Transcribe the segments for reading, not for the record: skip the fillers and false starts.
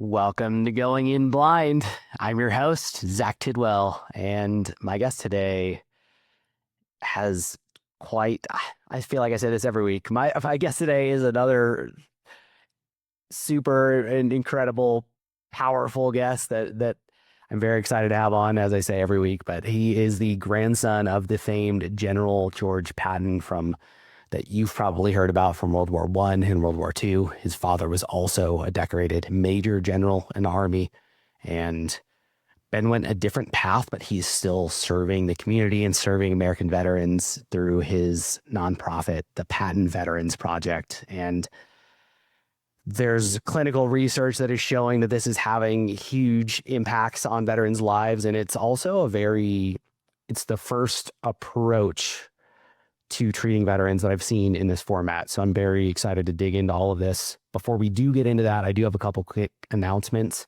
Welcome to Going In Blind. I'm your host, Zach Tidwell, and my guest today has quite, I feel like I say this every week. My guest today is another super and incredible, powerful guest that I'm very excited to have on, as I say every week. But he is the grandson of the famed General George Patton from that you've probably heard about from World War I and World War II. His father was also a decorated major general in the Army, and Ben went a different path, but he's still serving the community and serving American veterans through his nonprofit, the Patton Veterans Project. And there's clinical research that is showing that this is having huge impacts on veterans' lives. And it's also it's the first approach to treating veterans that I've seen in this format. So I'm very excited to dig into all of this. Before we do get into that, I do have a couple quick announcements.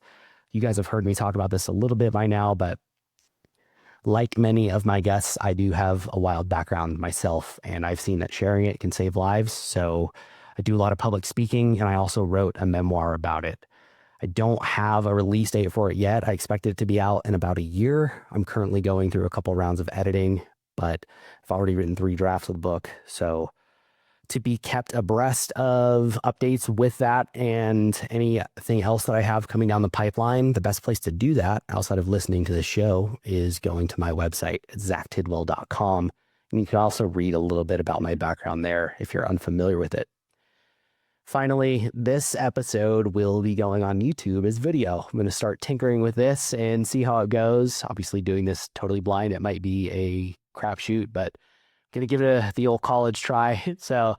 You guys have heard me talk about this a little bit by now, but like many of my guests, I do have a wild background myself, and I've seen that sharing it can save lives. So I do a lot of public speaking, and I also wrote a memoir about it. I don't have a release date for it yet. I expect it to be out in about a year. I'm currently going through a couple rounds of editing, but I've already written 3 drafts of the book. So to be kept abreast of updates with that and anything else that I have coming down the pipeline, the best place to do that outside of listening to the show is going to my website, zachtidwell.com. And you can also read a little bit about my background there if you're unfamiliar with it. Finally, this episode will be going on YouTube as video. I'm going to start tinkering with this and see how it goes. Obviously, doing this totally blind, it might be a crapshoot, but I'm going to give it the old college try. So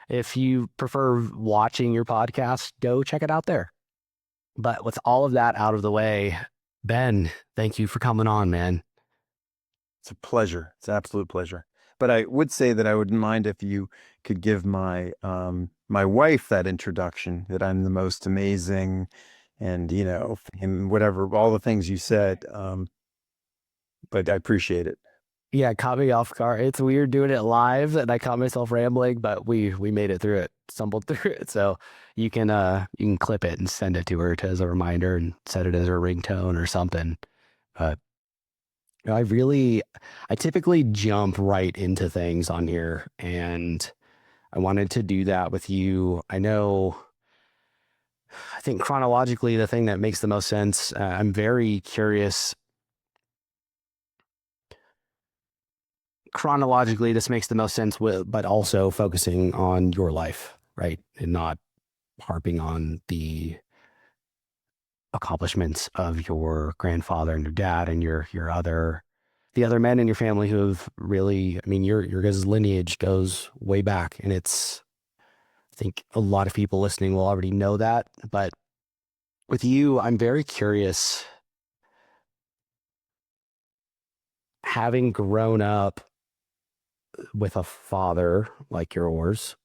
if you prefer watching your podcast, go check it out there. But with all of that out of the way, Ben, thank you for coming on, man. It's a pleasure. It's an absolute pleasure. But I would say that I wouldn't mind if you could give my wife that introduction, that I'm the most amazing and, and whatever, all the things you said. But I appreciate it. Yeah, it caught me off guard. It's weird doing it live, and I caught myself rambling, but we made it through it, stumbled through it. So you can clip it and send it to her as a reminder and set it as her ringtone or something. But I typically jump right into things on here, and I wanted to do that with you. I think chronologically, the thing that makes the most sense, I'm very curious. Chronologically, this makes the most sense but also focusing on your life, right? And not harping on the accomplishments of your grandfather and your dad and the other men in your family who have really, I mean, your guys' lineage goes way back, and I think a lot of people listening will already know that. But with you, I'm very curious, having grown up with a father like yours,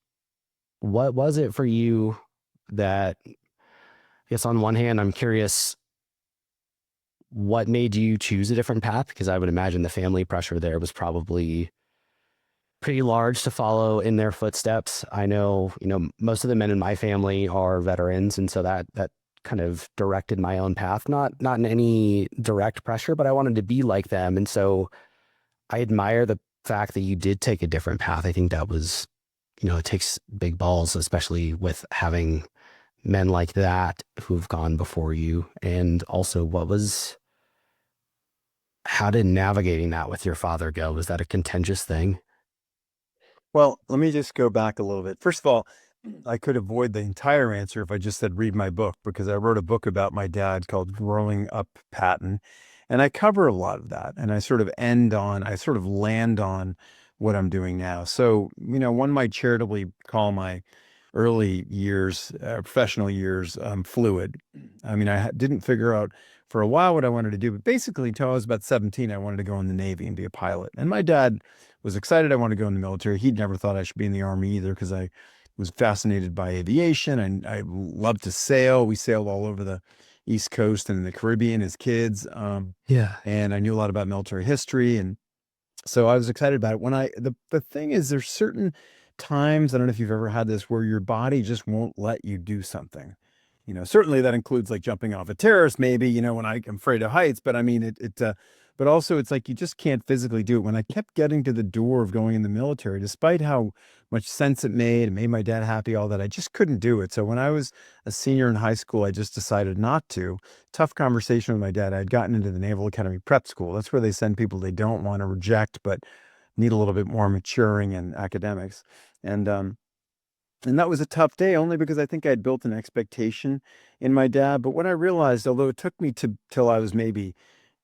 what was it for you that, I guess on one hand, I'm curious what made you choose a different path? Because I would imagine the family pressure there was probably pretty large to follow in their footsteps. I know, most of the men in my family are veterans, and so that kind of directed my own path. Not in any direct pressure, but I wanted to be like them. And so I admire the fact that you did take a different path. I think that was, it takes big balls, especially with having men like that who've gone before you. And also, how did navigating that with your father go? Was that a contentious thing? Well, let me just go back a little bit. First of all, I could avoid the entire answer if I just said read my book, because I wrote a book about my dad called Growing Up Patton. And I cover a lot of that. And I sort of land on what I'm doing now. So, one might charitably call my early years, professional years, fluid. I mean, didn't figure out for a while what I wanted to do, but basically until I was about 17, I wanted to go in the Navy and be a pilot. And my dad was excited I wanted to go in the military. He'd never thought I should be in the Army either, because I was fascinated by aviation and I loved to sail. We sailed all over the East Coast and the Caribbean as kids. Yeah. And I knew a lot about military history. And so I was excited about it. The thing is, there's certain times, I don't know if you've ever had this, where your body just won't let you do something. certainly that includes like jumping off a terrace, maybe, when I'm afraid of heights, but I mean, but also it's like you just can't physically do it. When I kept getting to the door of going in the military, despite how much sense it made my dad happy, all that, I just couldn't do it. So when I was a senior in high school, I just decided not to. Tough conversation with my dad. I had gotten into the Naval Academy prep school. That's where they send people they don't want to reject, but need a little bit more maturing in academics. And that was a tough day only because I think I'd built an expectation in my dad. But what I realized, although it took me till I was maybe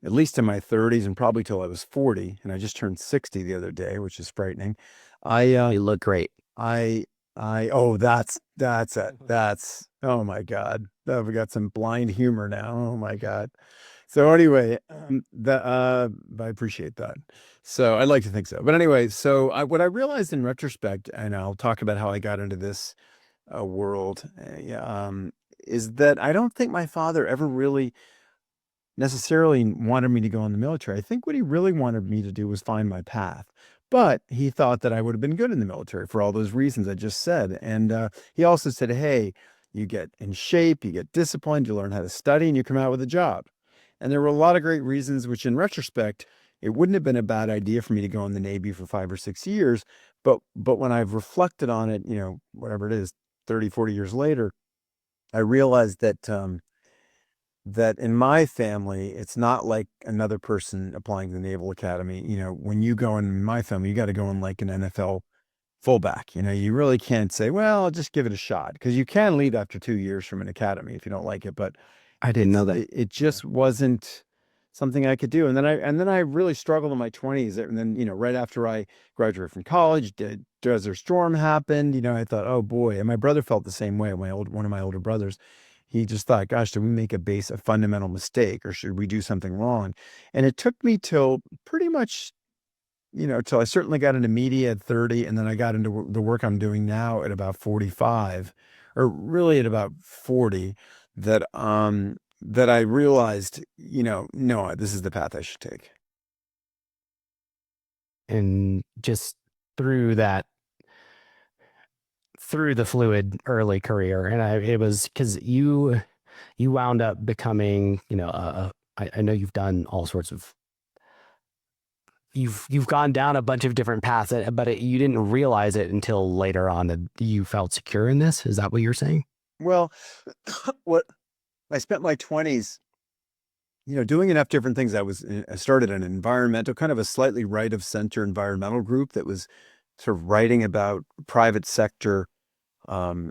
at least in my 30s and probably till I was 40, and I just turned 60 the other day, which is frightening. I, You look great. I, oh, that's it. That's, oh my God. Oh, we got some blind humor now. Oh my God. So anyway, I appreciate that. So I'd like to think so. But anyway, so what I realized in retrospect, and I'll talk about how I got into this world, yeah, is that I don't think my father ever really necessarily wanted me to go in the military. I think what he really wanted me to do was find my path. But he thought that I would have been good in the military for all those reasons I just said. And he also said, hey, you get in shape, you get disciplined, you learn how to study, and you come out with a job. And there were a lot of great reasons, which in retrospect, it wouldn't have been a bad idea for me to go in the Navy for 5 or 6 years. But when I've reflected on it, whatever it is, 30, 40 years later, I realized that in my family, it's not like another person applying to the Naval Academy. When you go in my family, you got to go in like an NFL fullback. You really can't say, well, I'll just give it a shot, because you can leave after 2 years from an academy if you don't like it. But I didn't know that. it just wasn't something I could do. And then I really struggled in my 20s. And then, right after I graduated from college, Desert Storm happened. I thought, oh boy. And my brother felt the same way. One of my older brothers, he just thought, gosh, did we make a fundamental mistake, or should we do something wrong? And it took me till pretty much, till I certainly got into media at 30, and then I got into the work I'm doing now at about 45, or really at about 40, that I realized, no, this is the path I should take. And just through that, through the fluid early career, and it was because you wound up becoming, I know you've done all sorts of, you've gone down a bunch of different paths, but you didn't realize it until later on that you felt secure in this. Is that what you're saying? Well, what I spent my 20s, doing enough different things. I started an environmental, kind of a slightly right of center environmental group that was sort of writing about private sector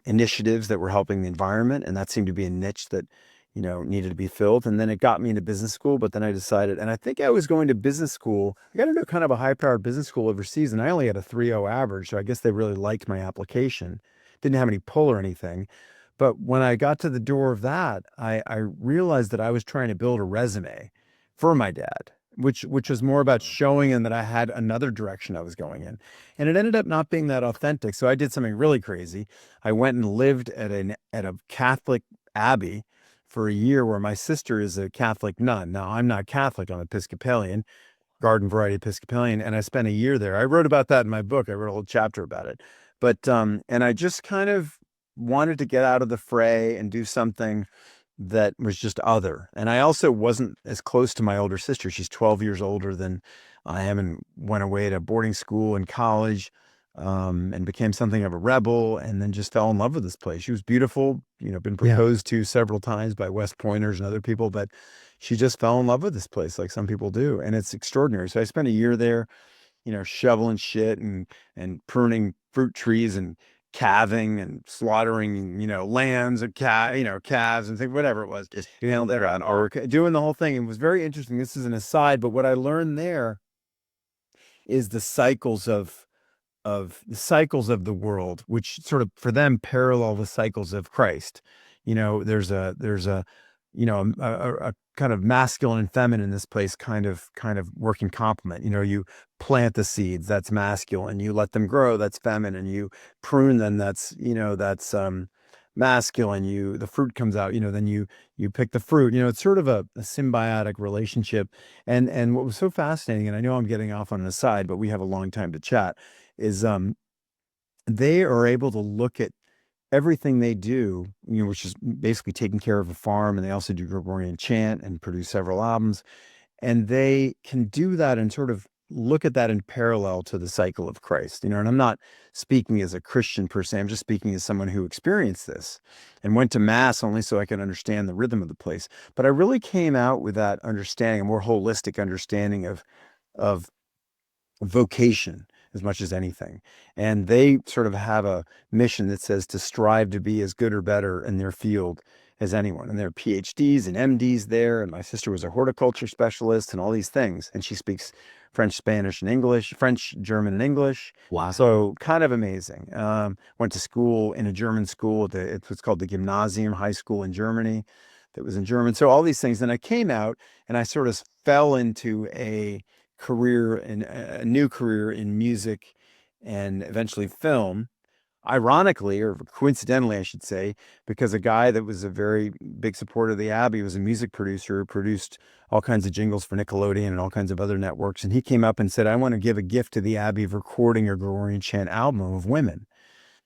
initiatives that were helping the environment. And that seemed to be a niche that, needed to be filled. And then it got me into business school, but then I decided, and I think I was going to business school. I got into kind of a high powered business school overseas, and I only had a 3.0 average. So I guess they really liked my application. Didn't have any pull or anything. But when I got to the door of that, I realized that I was trying to build a resume for my dad, which was more about showing him that I had another direction I was going in. And it ended up not being that authentic. So I did something really crazy. I went and lived at a Catholic abbey for a year, where my sister is a Catholic nun. Now, I'm not Catholic, I'm Episcopalian, garden variety Episcopalian, and I spent a year there. I wrote about that in my book. I wrote a whole chapter about it. But and I just kind of wanted to get out of the fray and do something that was just other. And I also wasn't as close to my older sister. She's 12 years older than I am, and went away to boarding school and college, and became something of a rebel, and then just fell in love with this place. She was beautiful, been Yeah. proposed to several times by West Pointers and other people, but she just fell in love with this place like some people do. And it's extraordinary. So I spent a year there, shoveling shit and pruning fruit trees and calving and slaughtering, lambs and calves and things, whatever it was, just there on or doing the whole thing. It was very interesting. This is an aside, but what I learned there is the cycles of the world, which sort of for them parallel the cycles of Christ. There's a a kind of masculine and feminine in this place, kind of working complement. You plant the seeds, that's masculine. You let them grow, that's feminine. You prune them, that's masculine. The fruit comes out, then you pick the fruit. It's sort of a symbiotic relationship. And what was so fascinating, and I know I'm getting off on an aside, but we have a long time to chat, is they are able to look at everything they do, which is basically taking care of a farm, and they also do Gregorian chant and produce several albums. And they can do that and sort of look at that in parallel to the cycle of Christ. And I'm not speaking as a Christian per se. I'm just speaking as someone who experienced this and went to mass only so I could understand the rhythm of the place. But I really came out with that understanding, a more holistic understanding of vocation as much as anything. And they sort of have a mission that says to strive to be as good or better in their field as anyone. And there are PhDs and MDs there. And my sister was a horticulture specialist and all these things. And she speaks French, Spanish, and English, French, German, and English. Wow. So kind of amazing. Went to school in a German school. It was called the Gymnasium High School in Germany that was in German. So all these things. Then I came out and I sort of fell into a new career in music and eventually film, ironically, or coincidentally, I should say, because a guy that was a very big supporter of the Abbey was a music producer who produced all kinds of jingles for Nickelodeon and all kinds of other networks. And he came up and said, I want to give a gift to the Abbey of recording a Gregorian chant album of women,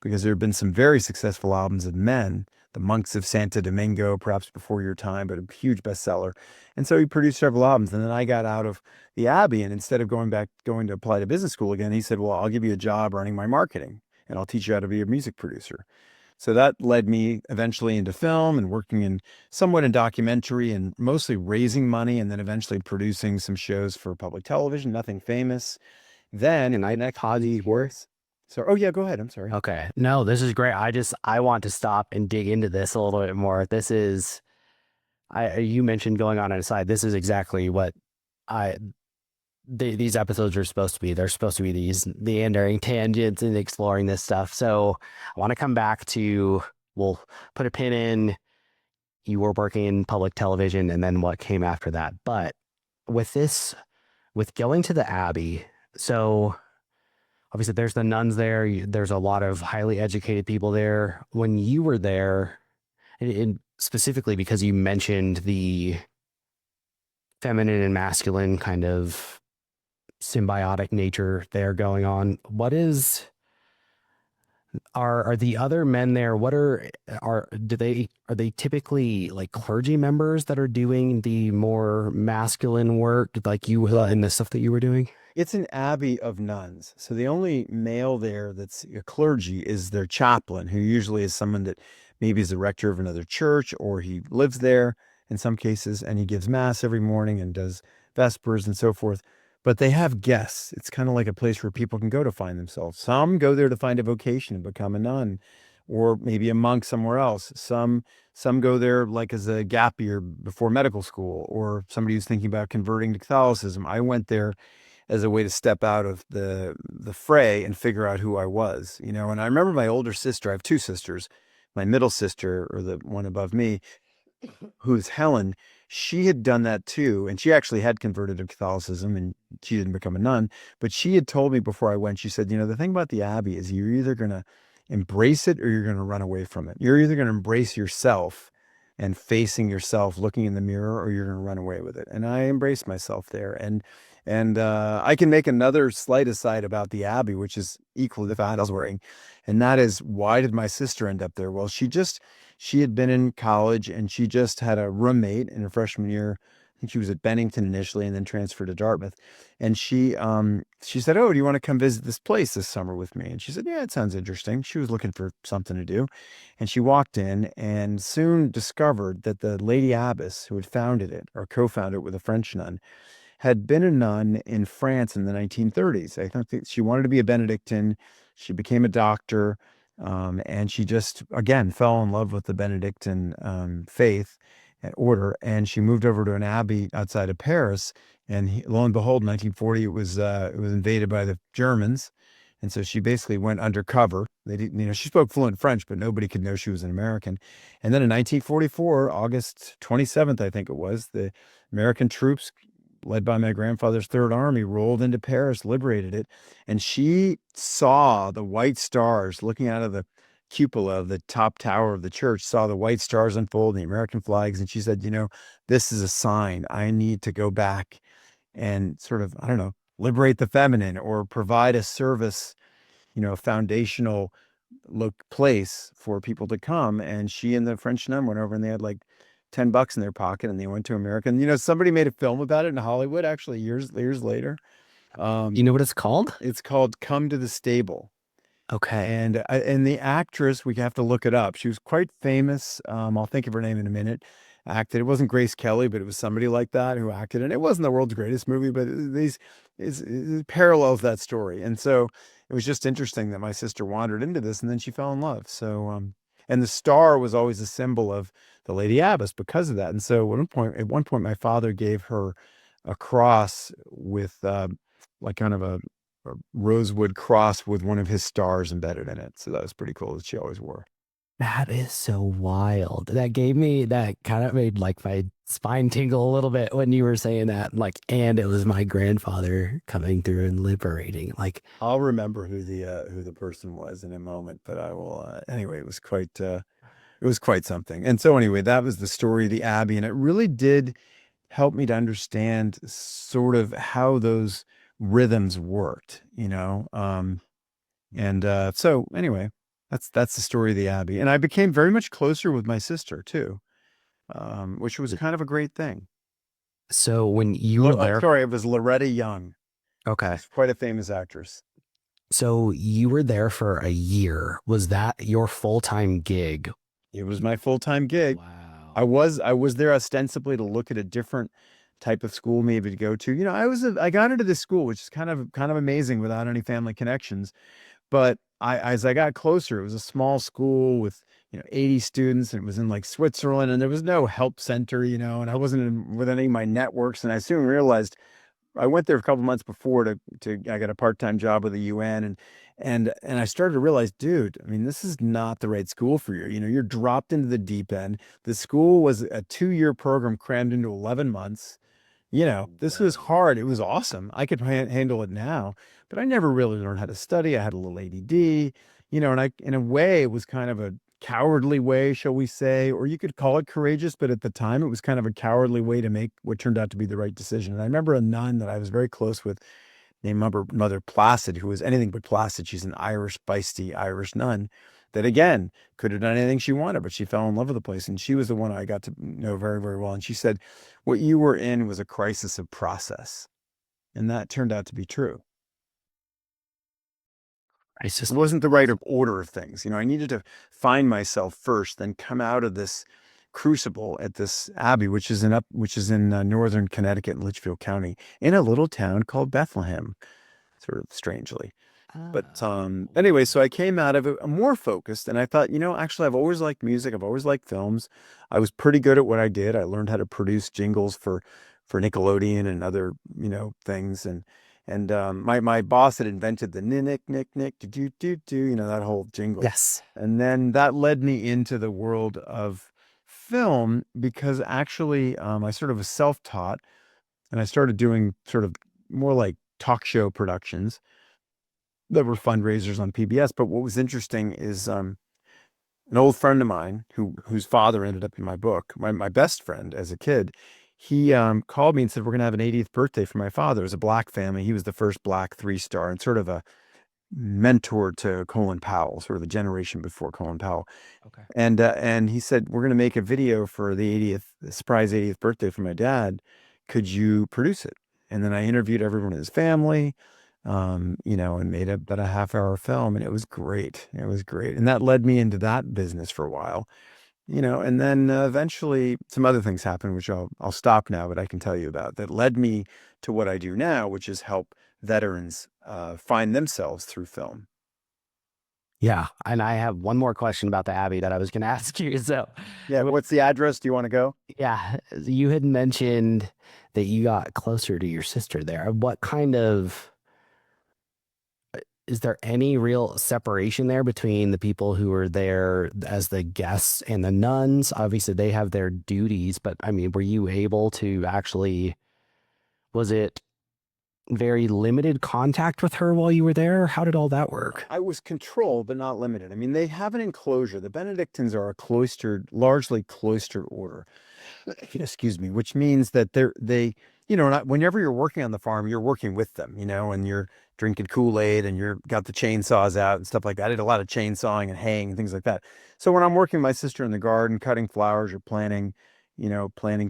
because there have been some very successful albums of men, the Monks of Santo Domingo, perhaps before your time, but a huge bestseller. And so he produced several albums. And then I got out of the Abbey, and instead of going to apply to business school again, he said, well, I'll give you a job running my marketing, and I'll teach you how to be a music producer. So that led me eventually into film and working somewhat in documentary and mostly raising money, and then eventually producing some shows for public television, nothing famous. Then And I next, how do you work? so, oh yeah, go ahead. I'm sorry. Okay. No, this is great. I want to stop and dig into this a little bit more. This is you mentioned going on an aside. This is exactly what I these episodes are supposed to be. They're supposed to be these meandering tangents and exploring this stuff. So I want to come back to, we'll put a pin in, you were working in public television and then what came after that. But with this, with going to the Abbey, so obviously there's the nuns there. There's a lot of highly educated people there. When you were there, and specifically because you mentioned the feminine and masculine kind of symbiotic nature there going on, what is, are the other men there, what are they typically like clergy members that are doing the more masculine work like you in the stuff that you were doing? It's an abbey of nuns. So the only male there that's a clergy is their chaplain, who usually is someone that maybe is the rector of another church, or he lives there in some cases, and he gives mass every morning and does vespers and so forth. But they have guests. It's kind of like a place where people can go to find themselves. Some go there to find a vocation and become a nun, or maybe a monk somewhere else. Some go there like as a gap year before medical school, or somebody who's thinking about converting to Catholicism. I went there as a way to step out of the fray and figure out who I was, And I remember my older sister. I have two sisters. My middle sister, or the one above me, who's Helen, she had done that too. And she actually had converted to Catholicism, and she didn't become a nun. But she had told me before I went, she said, the thing about the Abbey is you're either going to embrace it or you're going to run away from it. You're either going to embrace yourself and facing yourself, looking in the mirror, or you're going to run away with it. And I embraced myself there. And I can make another slight aside about the Abbey, which is equally the fat I was wearing. And that is, why did my sister end up there? Well, she had been in college, and she just had a roommate in her freshman year. I think she was at Bennington initially and then transferred to Dartmouth. And she said, oh, do you want to come visit this place this summer with me? And she said, yeah, it sounds interesting. She was looking for something to do. And she walked in and soon discovered that the lady abbess who had founded it, or co-founded it with a French nun, had been a nun in France in the 1930s. I think she wanted to be a Benedictine. She became a doctor, and she just, again, fell in love with the Benedictine faith and order. And she moved over to an abbey outside of Paris. And lo and behold, in 1940, it was invaded by the Germans. And so she basically went undercover. They didn't, she spoke fluent French, but nobody could know she was an American. And then in 1944, August 27th, I think it was, the American troops, led by my grandfather's Third Army, rolled into Paris, liberated it. And she saw the white stars looking out of the cupola of the top tower of the church, saw the white stars unfold, the American flags. And she said, this is a sign. I need to go back and sort of, I don't know, liberate the feminine or provide a service, a foundational place for people to come. And she and the French nun went over and they had like $10 in their pocket and they went to America. And, somebody made a film about it in Hollywood, actually, years later. You know what it's called? It's called Come to the Stable. Okay. And the actress, we have to look it up. She was quite famous. I'll think of her name in a minute. Acted. It wasn't Grace Kelly, but it was somebody like that who acted. And it wasn't the world's greatest movie, but it parallels that story. And so it was just interesting that my sister wandered into this and then she fell in love. So, and the star was always a symbol of the Lady Abbess because of that. And so at one point, my father gave her a cross with like kind of a rosewood cross with one of his stars embedded in it. So that was pretty cool that she always wore. That is so wild. That kind of made like my spine tingle a little bit when you were saying that. Like, and it was my grandfather coming through and liberating. Like, I'll remember who the person was in a moment, but I will anyway, it was quite something. And so anyway, that was the story of the Abbey, and it really did help me to understand sort of how those rhythms worked, and so anyway, that's the story of the Abbey. And I became very much closer with my sister too, which was kind of a great thing. so when you were there, Sorry, it was Loretta Young. okay. She's quite a famous actress. So you were there for a year. Was that your full-time gig? It was my full-time gig. Wow. I was there ostensibly to look at a different type of school maybe to go to. I got into this school, which is kind of amazing without any family connections. But as I got closer, it was a small school with, 80 students, and it was in like Switzerland, and there was no help center, and I wasn't with any of my networks. And I soon realized I went there a couple months before I got a part-time job with the UN, and I started to realize, dude, I mean, this is not the right school for you. You're dropped into the deep end. The school was a 2-year program crammed into 11 months. This was hard. It was awesome. I could handle it now, but I never really learned how to study. I had a little ADD, and in a way, it was kind of a cowardly way, shall we say, or you could call it courageous, but at the time, it was kind of a cowardly way to make what turned out to be the right decision. And I remember a nun that I was very close with named Mother Placid, who was anything but placid. She's an Irish, feisty Irish nun that, again, could have done anything she wanted, but she fell in love with the place. And she was the one I got to know very, very well. And she said, what you were in was a crisis of process. And that turned out to be true. It's It just wasn't the right order of things. I needed to find myself first, then come out of this crucible at this abbey, which is in northern Connecticut in Litchfield County, in a little town called Bethlehem, sort of strangely. But anyway, so I came out of it more focused, and I thought, actually, I've always liked music. I've always liked films. I was pretty good at what I did. I learned how to produce jingles for Nickelodeon and other, things. And my boss had invented the nick nick nick do do do do, that whole jingle. yes. And then that led me into the world of film because actually, I sort of was self-taught, and I started doing sort of more like talk show productions that were fundraisers on PBS. But what was interesting is an old friend of mine whose father ended up in my book, my best friend as a kid. He called me and said, we're going to have an 80th birthday for my father. It was a black family. He was the first black 3-star and sort of a mentor to Colin Powell, sort of the generation before Colin Powell. Okay. And he said, we're going to make a video for the surprise 80th birthday for my dad. Could you produce it? And then I interviewed everyone in his family, and made about a half-hour film, and it was great. It was great. And that led me into that business for a while, and then eventually some other things happened, which I'll stop now, but I can tell you about, that led me to what I do now, which is help veterans find themselves through film. Yeah. And I have one more question about the Abbey that I was going to ask you. So, Yeah. What's the address? Do you want to go? yeah, you had mentioned that you got closer to your sister there. Is there any real separation there between the people who were there as the guests and the nuns? Obviously, they have their duties, but I mean, were you able to actually, was it very limited contact with her while you were there? How did all that work? I was controlled, but not limited. I mean, they have an enclosure. The Benedictines are a cloistered, largely cloistered order. Excuse me, which means that not, whenever you're working on the farm, you're working with them, and you're drinking Kool-Aid and you're got the chainsaws out and stuff like that. I did a lot of chainsawing and haying and things like that. So when I'm working with my sister in the garden, cutting flowers or planting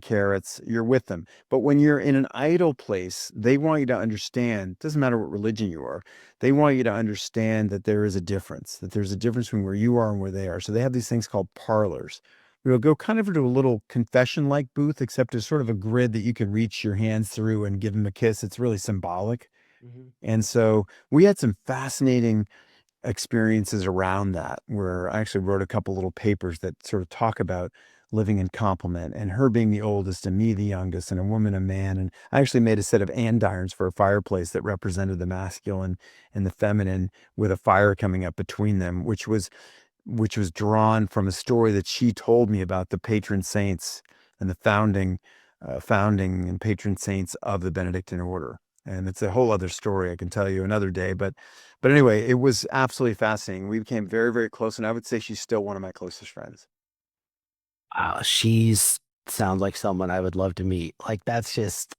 carrots, you're with them. But when you're in an idle place, they want you to understand, doesn't matter what religion you are, they want you to understand that there is a difference, that there's a difference between where you are and where they are. So they have these things called parlors. We'll go kind of into a little confession-like booth, except it's sort of a grid that you can reach your hands through and give them a kiss. It's really symbolic. Mhm. And so we had some fascinating experiences around that, where I actually wrote a couple little papers that sort of talk about living in complement, and her being the oldest and me the youngest, and a woman, a man. And I actually made a set of andirons for a fireplace that represented the masculine and the feminine, with a fire coming up between them, which was drawn from a story that she told me about the patron saints and the founding and patron saints of the Benedictine order. And it's a whole other story I can tell you another day. But anyway, it was absolutely fascinating. We became very, very close, and I would say she's still one of my closest friends. Wow, she's sounds like someone I would love to meet. Like that's just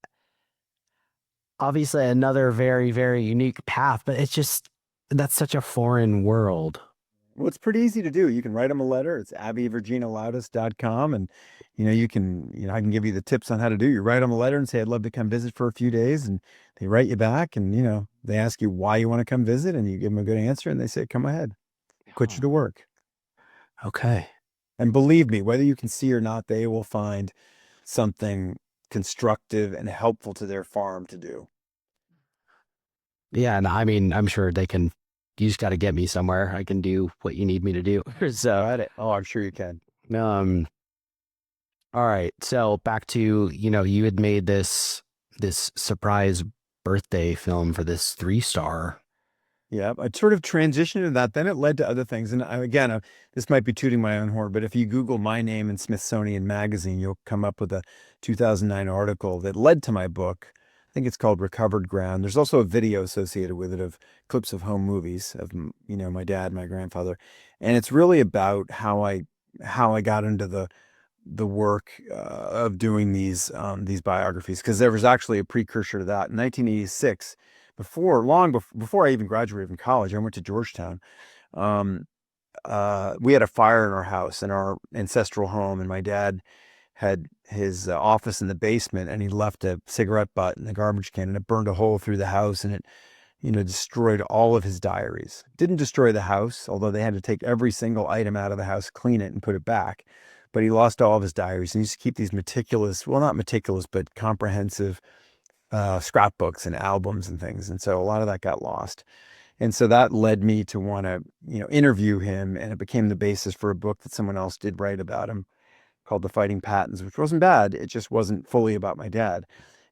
obviously another very, very unique path, but it's just that's such a foreign world. Well, it's pretty easy to do. You can write them a letter. It's abbyvirginalaudis.com. And, I can give you the tips on how to do. You write them a letter and say, I'd love to come visit for a few days. And they write you back, and, they ask you why you want to come visit, and you give them a good answer, and they say, come ahead, put you Huh. to work. Okay. And believe me, whether you can see or not, they will find something constructive and helpful to their farm to do. Yeah, and I mean, I'm sure they can. You just got to get me somewhere. I can do what you need me to do. So, Got it. Oh, I'm sure you can. um, all right. So back to, you had made this surprise birthday film for this 3-star. Yeah, I sort of transitioned to that. Then it led to other things. And again, this might be tooting my own horn, but if you Google my name in Smithsonian Magazine, you'll come up with a 2009 article that led to my book. I think it's called Recovered Ground. There's also a video associated with it of clips of home movies of, my dad, my grandfather. And it's really about how I got into the work of doing these biographies, because there was actually a precursor to that in 1986. Long before I even graduated from college, I went to Georgetown. Um, we had a fire in our house, in our ancestral home, and my dad had his office in the basement, and he left a cigarette butt in the garbage can, and it burned a hole through the house, and it destroyed all of his diaries. Didn't destroy the house, although they had to take every single item out of the house, clean it, and put it back. But he lost all of his diaries, and he used to keep these meticulous, well, not meticulous, but comprehensive scrapbooks and albums and things. And so a lot of that got lost. And so that led me to want to, interview him, and it became the basis for a book that someone else did write about him, called The Fighting Pattons, which wasn't bad. It just wasn't fully about my dad.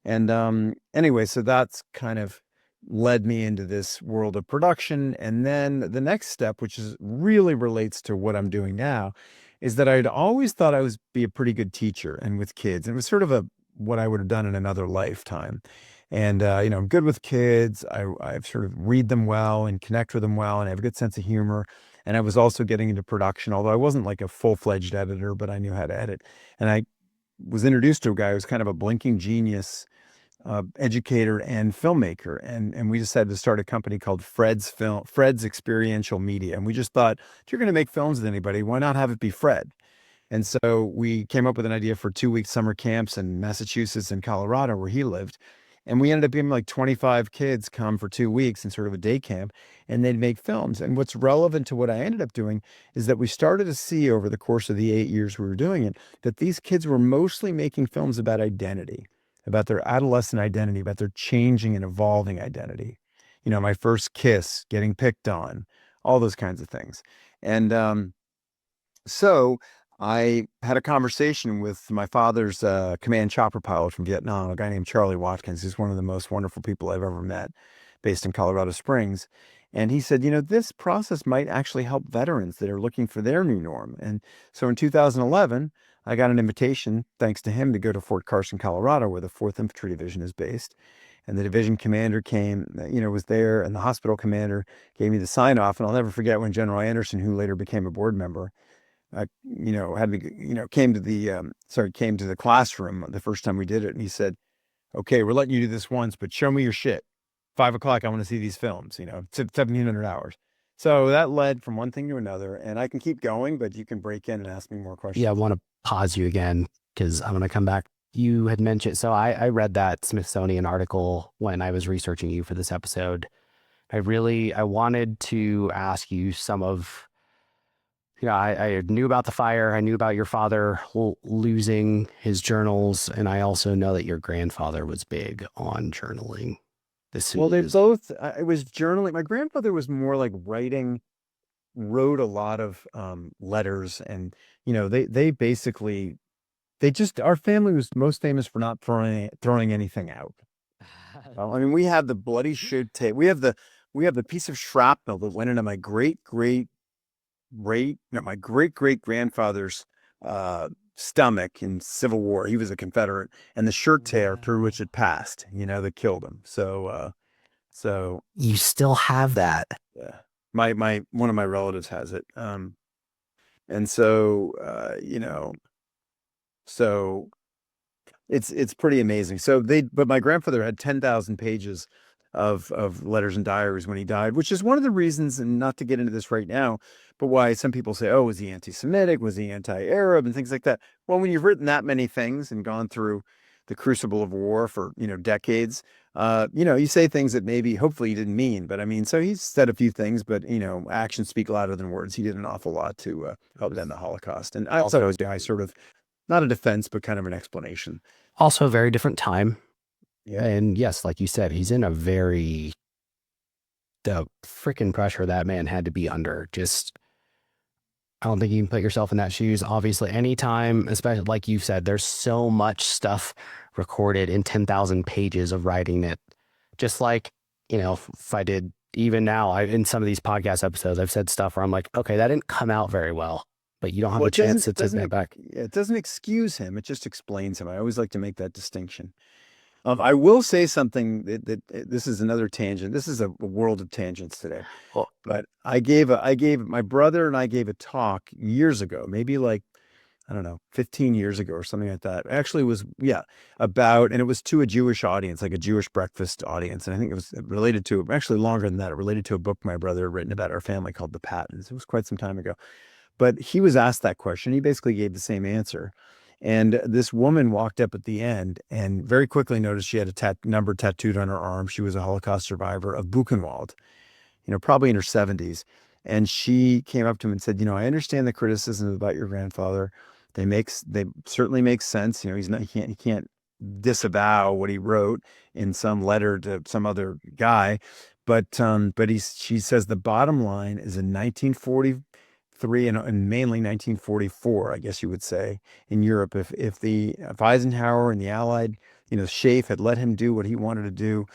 And anyway, so that's kind of led me into this world of production. And then the next step, which is really relates to what I'm doing now, is that I'd always thought I was be a pretty good teacher and with kids. And it was sort of what I would have done in another lifetime. And I'm good with kids. I sort of read them well and connect with them well, and I have a good sense of humor. And I was also getting into production, although I wasn't like a full-fledged editor, but I knew how to edit. And I was introduced to a guy who was kind of a blinking genius, educator and filmmaker. And we decided to start a company called Fred's Experiential Media. And we just thought, if you're going to make films with anybody, why not have it be Fred? And so we came up with an idea for 2-week summer camps in Massachusetts and Colorado, where he lived. And we ended up being like 25 kids come for 2 weeks in sort of a day camp, and they'd make films. And what's relevant to what I ended up doing is that we started to see over the course of the 8 years we were doing it, that these kids were mostly making films about identity, about their adolescent identity, about their changing and evolving identity. My first kiss, getting picked on, all those kinds of things. And so I had a conversation with my father's command chopper pilot from Vietnam, a guy named Charlie Watkins, who's one of the most wonderful people I've ever met, based in Colorado Springs. And he said, this process might actually help veterans that are looking for their new norm. And so in 2011, I got an invitation, thanks to him, to go to Fort Carson, Colorado, where the 4th Infantry Division is based. And the division commander came, was there, and the hospital commander gave me the sign off. And I'll never forget when General Anderson, who later became a board member, had me, came to the classroom the first time we did it. And he said, okay, we're letting you do this once, but show me your shit. 5 o'clock, I want to see these films, 1,700 hours. So that led from one thing to another, and I can keep going, but you can break in and ask me more Yeah, I questions. want to pause you again because I'm going to come back. You had mentioned, so I read that Smithsonian article when I was researching you for this episode. I wanted to ask you some of, I knew about the fire. I knew about your father losing his journals. And I also know that your grandfather was big on journaling. This Well, they is, both, I was journaling. My grandfather was more like writing, wrote a lot of letters, and, they basically, our family was most famous for not throwing anything out. I mean, we have the bloody shoot tape. We have the piece of shrapnel that went into my great great grandfather's uh, stomach in Civil War. He was a Confederate, and the shirt tear through wow. which it passed, that killed him. So You still have that. yeah, my one of my relatives has it. And so so it's pretty amazing. But my grandfather had 10,000 pages of letters and diaries when he died, which is one of the reasons, and not to get into this right now, but why some people say, oh, was he anti-Semitic? Was he anti-Arab and things like that? Well, when you've written that many things and gone through the crucible of war for, decades, you say things that maybe, hopefully, you didn't mean. But I mean, so he's said a few things, but, actions speak louder than words. He did an awful lot to help end the Holocaust. And I also, I sort of, not a defense, but kind of an explanation. Also a very different time. Yeah. And yes, like you said, he's in a very, the freaking pressure that man had to be under. Just, I don't think you can put yourself in that shoes. Obviously, anytime, especially like you said, there's so much stuff recorded in 10,000 pages of writing that just like, if I did even now, in some of these podcast episodes, I've said stuff where I'm like, okay, that didn't come out very well, but you don't have Well, a chance to take that back. it doesn't excuse him. It just explains him. I always like to make that distinction. I will say something that this is another tangent. This is a world of tangents today. Well, But my brother and I gave a talk years ago, maybe like, I don't know, 15 years ago or something like that. Actually, it was, yeah, and it was to a Jewish audience, like a Jewish breakfast audience. And I think it was related to, actually longer than that, it related to a book my brother had written about our family called The Pattons. It was quite some time ago. But he was asked that question. He basically gave the same answer. And this woman walked up at the end and very quickly noticed she had a number tattooed on her arm. She was a Holocaust survivor of Buchenwald, probably in her 70s. And she came up to him and said, I understand the criticisms about your grandfather. They certainly make sense. He can't disavow what he wrote in some letter to some other guy. But she says the bottom line is in 1943 and mainly 1944, I guess you would say, in Europe, if Eisenhower and the Allied, SHAEF had let him do what he wanted to do,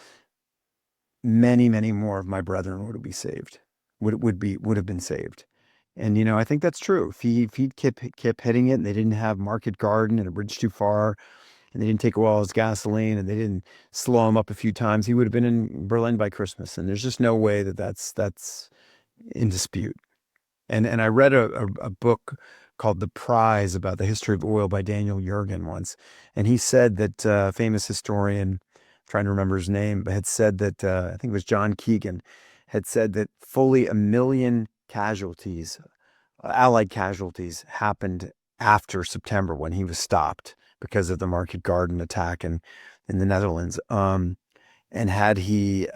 many, many more of my brethren would be saved, would have been saved. And, I think that's true. If he kept hitting it and they didn't have Market Garden and a bridge too far, and they didn't take all his gasoline and they didn't slow him up a few times, he would have been in Berlin by Christmas. And there's just no way that's in dispute. And I read a book called The Prize about the history of oil by Daniel Yergin once. And he said that famous historian, trying to remember his name, but had said that, I think it was John Keegan, had said that fully 1 million casualties, Allied casualties, happened after September when he was stopped because of the Market Garden attack in the Netherlands. And had he,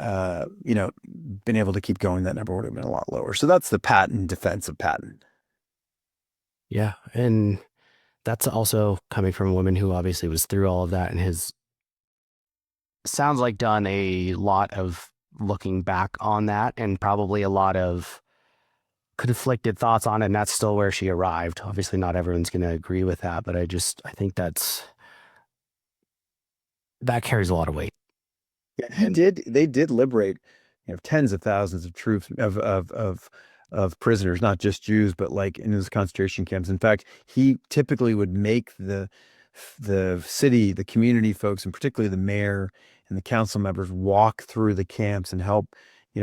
been able to keep going, that number would have been a lot lower. So that's the Patton defense of Patton. yeah. And that's also coming from a woman who obviously was through all of that and has, sounds like, done a lot of looking back on that and probably a lot of conflicted thoughts on it. And that's still where she arrived. Obviously, not everyone's going to agree with that, but I think that carries a lot of weight. Yeah, And they did liberate, tens of thousands of troops of prisoners, not just Jews, but like in his concentration camps. In fact, he typically would make the city, the community folks, and particularly the mayor and the council members walk through the camps and help,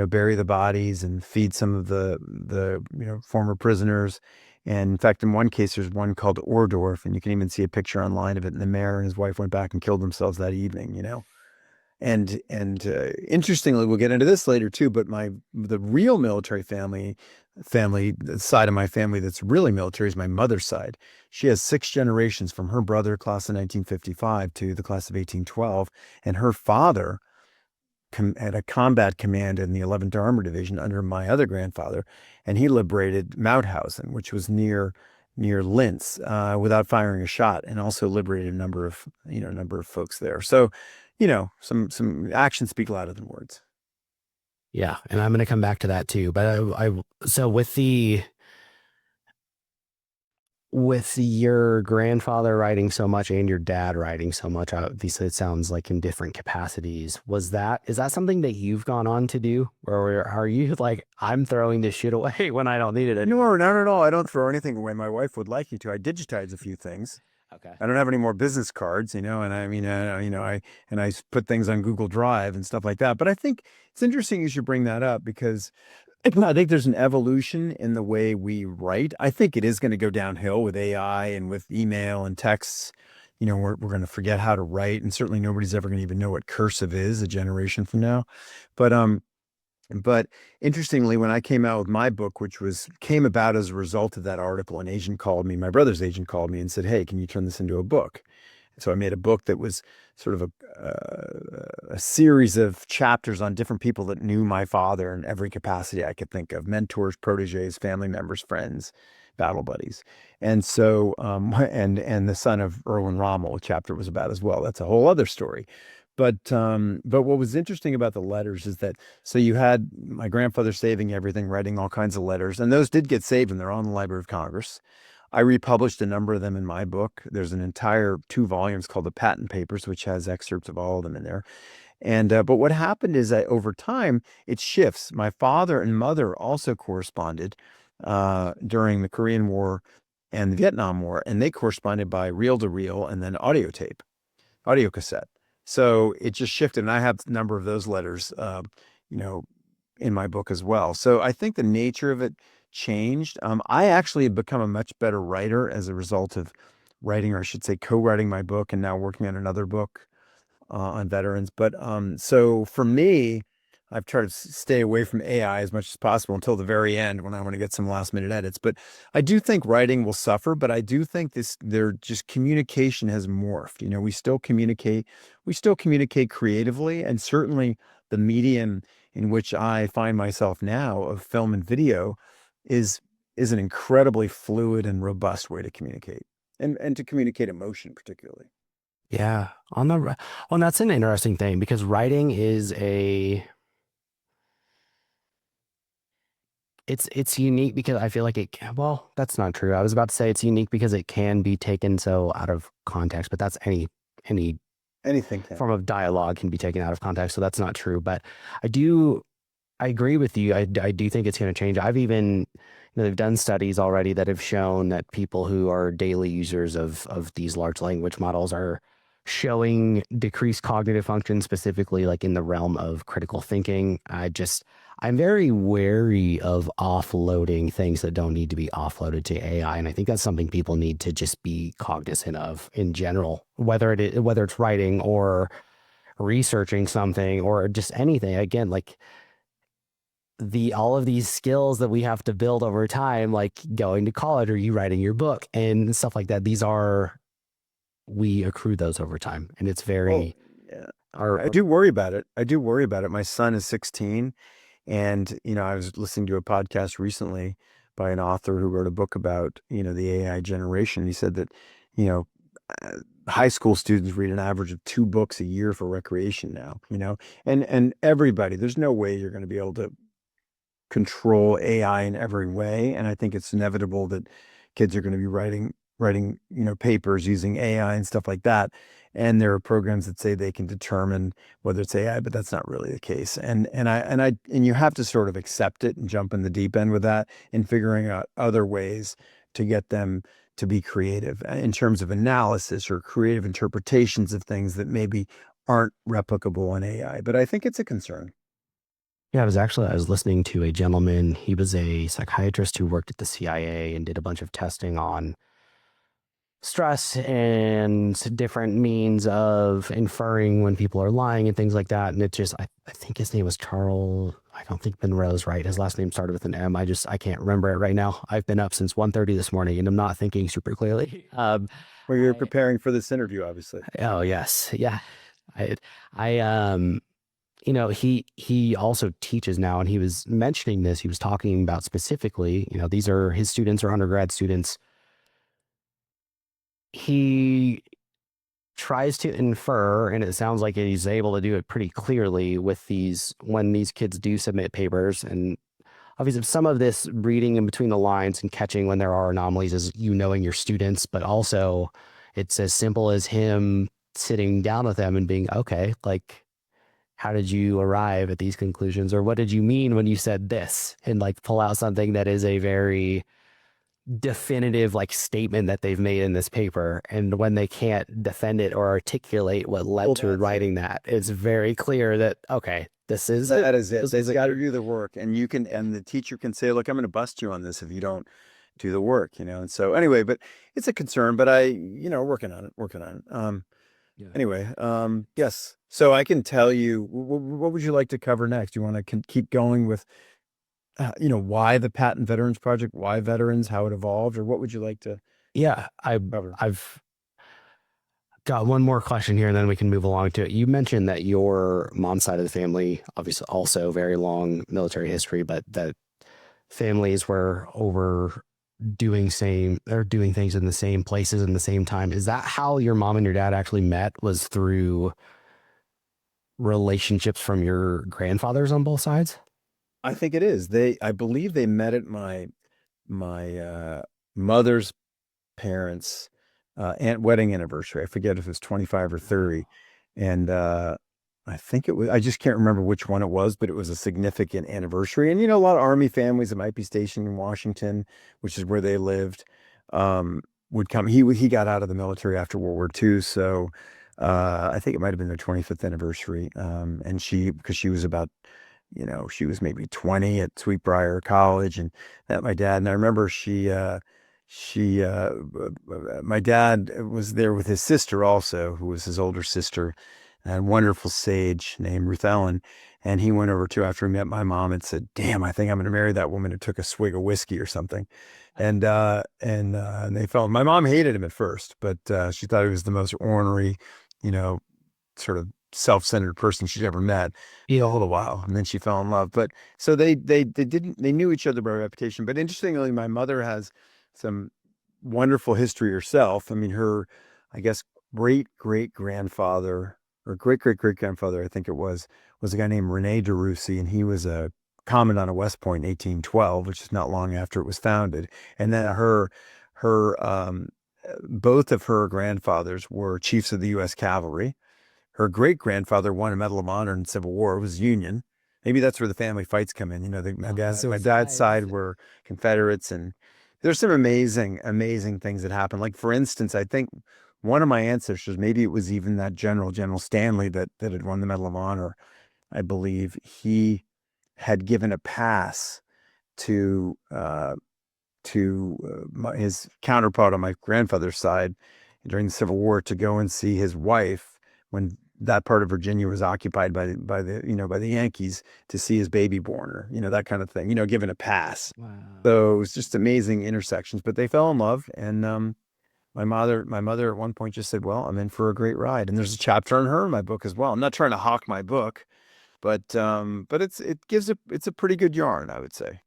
bury the bodies and feed some of the former prisoners. And in fact, in one case, there's one called Ordorf, and you can even see a picture online of it. And the mayor and his wife went back and killed themselves that evening. And interestingly, we'll get into this later too, but the real military family the side of my family that's really military is my mother's side. She has 6 generations from her brother, class of 1955, to the class of 1812, and her father had a combat command in the 11th Armored Division under my other grandfather, and he liberated Mauthausen, which was near Linz, without firing a shot, and also liberated a number of folks there. So, some actions speak louder than words. Yeah, and I'm going to come back to that too. But so with your grandfather writing so much and your dad writing so much, obviously it sounds like in different capacities. Is that something that you've gone on to do, or are you like, I'm throwing this shit away when I don't need it anymore? No, not at all. I don't throw anything away. My wife would like you to. I digitize a few things. Okay. I don't have any more business cards, and I mean, I put things on Google Drive and stuff like that. But I think it's interesting you should bring that up, because I think there's an evolution in the way we write. I think it is going to go downhill with AI and with email and texts. We're going to forget how to write, and certainly nobody's ever going to even know what cursive is a generation from now. But interestingly, when I came out with my book, which came about as a result of that article, my brother's agent called me and said, "Hey, can you turn this into a book?" So I made a book that was sort of a series of chapters on different people that knew my father in every capacity I could think of: mentors, proteges, family members, friends, battle buddies. And so, and the son of Erwin Rommel, a chapter was about as well. That's a whole other story. But what was interesting about the letters is that, so you had my grandfather saving everything, writing all kinds of letters, and those did get saved and they're on the Library of Congress. I republished a number of them in my book. There's an entire 2 volumes called the Patton Papers, which has excerpts of all of them in there. And but what happened is that over time it shifts. My father and mother also corresponded during the Korean War and the Vietnam War, and they corresponded by reel to reel and then audio cassette. So it just shifted, and I have a number of those letters, in my book as well. So I think the nature of it changed. I actually have become a much better writer as a result of writing, or I should say co-writing my book, and now working on another book on veterans. But so for me, I've tried to stay away from AI as much as possible until the very end, when I want to get some last minute edits. But I do think writing will suffer, but I do think communication has morphed. We still communicate creatively, and certainly the medium in which I find myself now of film and video is an incredibly fluid and robust way to communicate, and to communicate emotion particularly. Yeah. Well, that's an interesting thing, because writing is it's unique because I feel like well, that's not true. I was about to say it's unique because it can be taken so out of context, but that's any Anything can. form of dialogue can be taken out of context. So that's not true. But I agree with you. I do think it's going to change. I've even, they've done studies already that have shown that people who are daily users of these large language models are showing decreased cognitive function, specifically like in the realm of critical thinking. I'm very wary of offloading things that don't need to be offloaded to AI. And I think that's something people need to just be cognizant of in general, whether it's writing or researching something or just anything. Again, like all of these skills that we have to build over time, like going to college or you writing your book and stuff like that, we accrue those over time. And it's Well, very, yeah, our, I do worry about it. I do worry about it. My son is 16, and I was listening to a podcast recently by an author who wrote a book about the AI generation. He said that you know uh, high school students read an average of 2 books a year for recreation now. And everybody, there's no way you're going to be able to control AI in every way. And I think it's inevitable that kids are going to be writing writing, papers using AI and stuff like that. And there are programs that say they can determine whether it's AI, but that's not really the case. And you have to sort of accept it and jump in the deep end with that and figuring out other ways to get them to be creative in terms of analysis or creative interpretations of things that maybe aren't replicable in AI. But I think it's a concern. Yeah, I was listening to a gentleman. He was a psychiatrist who worked at the CIA and did a bunch of testing on stress and different means of inferring when people are lying and things like that. And it just, I think his name was Charles. I don't think Monroe's right. His last name started with an M. I can't remember it right now. I've been up since 1:30 this morning and I'm not thinking super clearly. Well, you're I, preparing for this interview, obviously. oh yes. Yeah. I, I, he also teaches now, and he was mentioning this. He was talking about specifically, these are his students or undergrad students. He tries to infer, and it sounds like he's able to do it pretty clearly with these when these kids do submit papers. And obviously, some of this reading in between the lines and catching when there are anomalies is knowing your students, but also it's as simple as him sitting down with them and being okay, like, how did you arrive at these conclusions, or what did you mean when you said this, and like pull out something that is a very definitive like statement that they've made in this paper. And when they can't defend it or articulate what led to That's it. writing that, it's very clear that okay, this is it. That is it. This They've is got to it. do the work, and and the teacher can say, "Look, I'm going to bust you on this if you don't do the work," And so, anyway, but it's a concern. But working on it, working on it. Yeah. Anyway, yes. So I can tell you, what would you like to cover next? You want to keep going with, why the Patton Veterans Project, why veterans, how it evolved, or what would you like to Yeah, cover? I've got one more question here, and then we can move along to it. You mentioned that your mom's side of the family, obviously, also very long military history, but that families were over doing things in the same places in the same time. Is that how your mom and your dad actually met? Was through relationships from your grandfathers on both sides? I think it is. I believe they met at my mother's parents' wedding anniversary. I forget if it was 25 or 30. And I think it was, I just can't remember which one it was, but it was a significant anniversary. And, a lot of Army families that might be stationed in Washington, which is where they lived, um, would come. He got out of the military after World War II. So I think it might have been their 25th anniversary. And because she was about, she was maybe 20 at Sweetbriar College and met my dad. And I remember my dad was there with his sister also, who was his older sister, a wonderful sage named Ruth Ellen. And he went over to after he met my mom and said, "Damn, I think I'm going to marry that woman," and took a swig of whiskey or something. And they fell. My mom hated him at first, but she thought he was the most ornery, you know, sort of self-centered person she'd ever met. A Yeah. little while, and then she fell in love. But so they knew each other by reputation. But interestingly, my mother has some wonderful history herself. I mean, I guess, great great grandfather or great great great grandfather, I think it was a guy named Rene de Russi, and he was a commandant of West Point in 1812, which is not long after it was founded. And then her both of her grandfathers were chiefs of the U.S. Cavalry. Her great grandfather won a Medal of Honor in the Civil War. It was Union. Maybe that's where the family fights come in. My dad's side were Confederates, and there's some amazing, amazing things that happen. Like, for instance, I think one of my ancestors, maybe it was even that General Stanley that had won the Medal of Honor. I believe he had given a pass to his counterpart on my grandfather's side during the Civil War to go and see his wife when that part of Virginia was occupied by the Yankees, to see his baby born, or that kind of thing. Given a pass. Wow. So it was just amazing intersections. But they fell in love, and my mother at one point just said, "Well, I'm in for a great ride." And there's a chapter on her in my book as well. I'm not trying to hawk my book, but it's a pretty good yarn, I would say.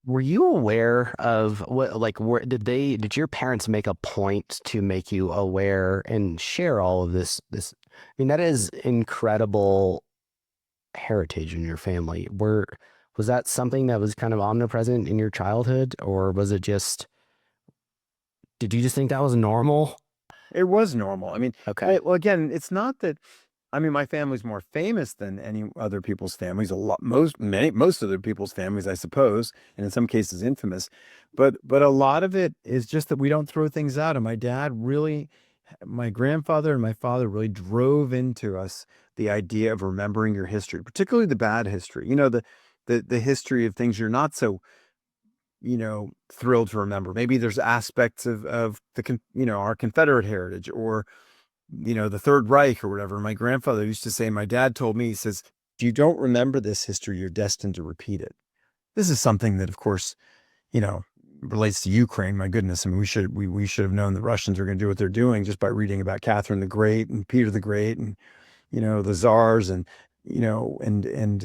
Were you aware of what, like, where did your parents make a point to make you aware and share all of this? I mean, that is incredible heritage in your family. Was that something that was kind of omnipresent in your childhood, or was it just Did you just think that was normal? It was normal. I mean, Okay. well, again, it's not that. I mean, my family's more famous than any other people's families. A lot, most other people's families, I suppose, and in some cases infamous. But a lot of it is just that we don't throw things out. And my dad really, my grandfather and my father really drove into us the idea of remembering your history, particularly the bad history. The history of things you're not so thrilled to remember. Maybe there's aspects of our Confederate heritage, or the Third Reich or whatever. My grandfather used to say, my dad told me, he says, if you don't remember this history, you're destined to repeat it. This is something that, of course, you know, relates to Ukraine. My goodness. I mean, we should have known the Russians are going to do what they're doing just by reading about Catherine the Great and Peter the Great and, the czars and, and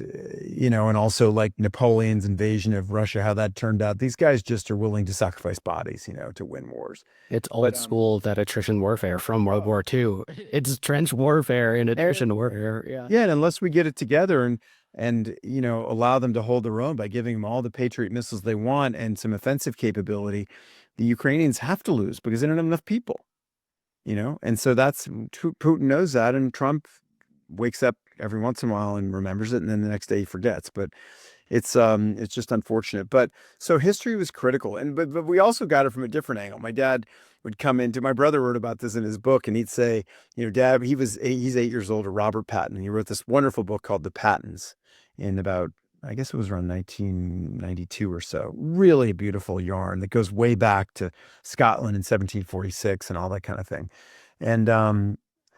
also like Napoleon's invasion of Russia, how that turned out. These guys just are willing to sacrifice bodies, to win wars. It's But old school, that attrition warfare from World War II. It's trench warfare and attrition warfare. Yeah. yeah, and unless we get it together and allow them to hold their own by giving them all the Patriot missiles they want and some offensive capability, the Ukrainians have to lose because they don't have enough people. And so Putin knows that, and Trump wakes up every once in a while and remembers it, and then the next day he forgets. But it's just unfortunate. But so history was critical, and but we also got it from a different angle. My dad would come into my brother wrote about this in his book, and he'd say, Dad, he's 8 years older, Robert Patton, and he wrote this wonderful book called The Pattons in about, I guess it was around 1992 or so. Really beautiful yarn that goes way back to Scotland in 1746 and all that kind of thing. And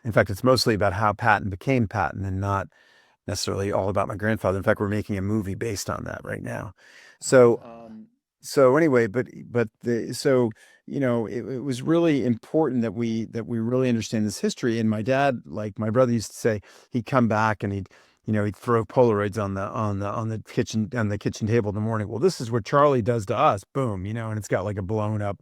in fact, it's mostly about how Patton became Patton and not necessarily all about my grandfather. In fact, we're making a movie based on that right now. So, so anyway, it was really important that we really understand this history. And my dad, like my brother used to say, he'd come back and he'd throw Polaroids on the kitchen table in the morning. Well, this is what Charlie does to us. Boom, and it's got like a blown up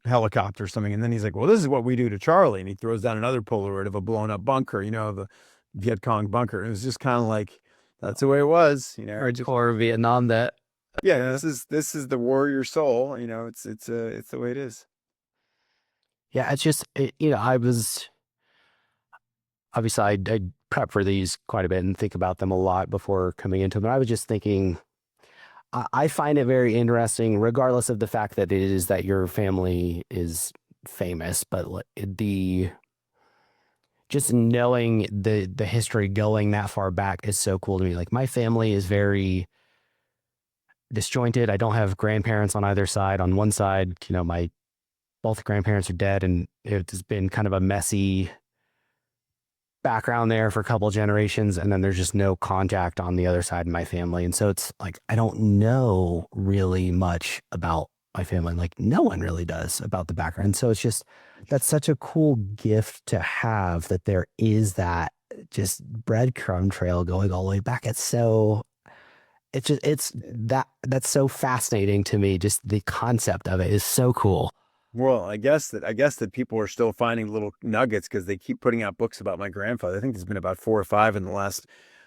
helicopter or something. And then he's like, well, this is what we do to Charlie. And he throws down another Polaroid of a blown up bunker, of a Viet Cong bunker. It was just kind of like, that's the way it was, Hardcore Vietnam that. yeah, this is the warrior soul, it's the way it is. Yeah, it's just, I was, obviously, I prep for these quite a bit and think about them a lot before coming into them. I was just thinking, I find it very interesting, regardless of the fact that it is that your family is famous, but the just knowing the history going that far back is so cool to me. Like my family is very disjointed. I don't have grandparents on either side. On one side, my both grandparents are dead, and it's been kind of a messy background there for a couple of generations, and then there's just no contact on the other side of my family. And so it's like I don't know really much about my family. Like no one really does about the background. So it's just that's such a cool gift to have, that there is that just breadcrumb trail going all the way back. That's so fascinating to me. Just the concept of it is so cool. Well, I guess that people are still finding little nuggets because they keep putting out books about my grandfather. I think there's been about 4 or 5 in the last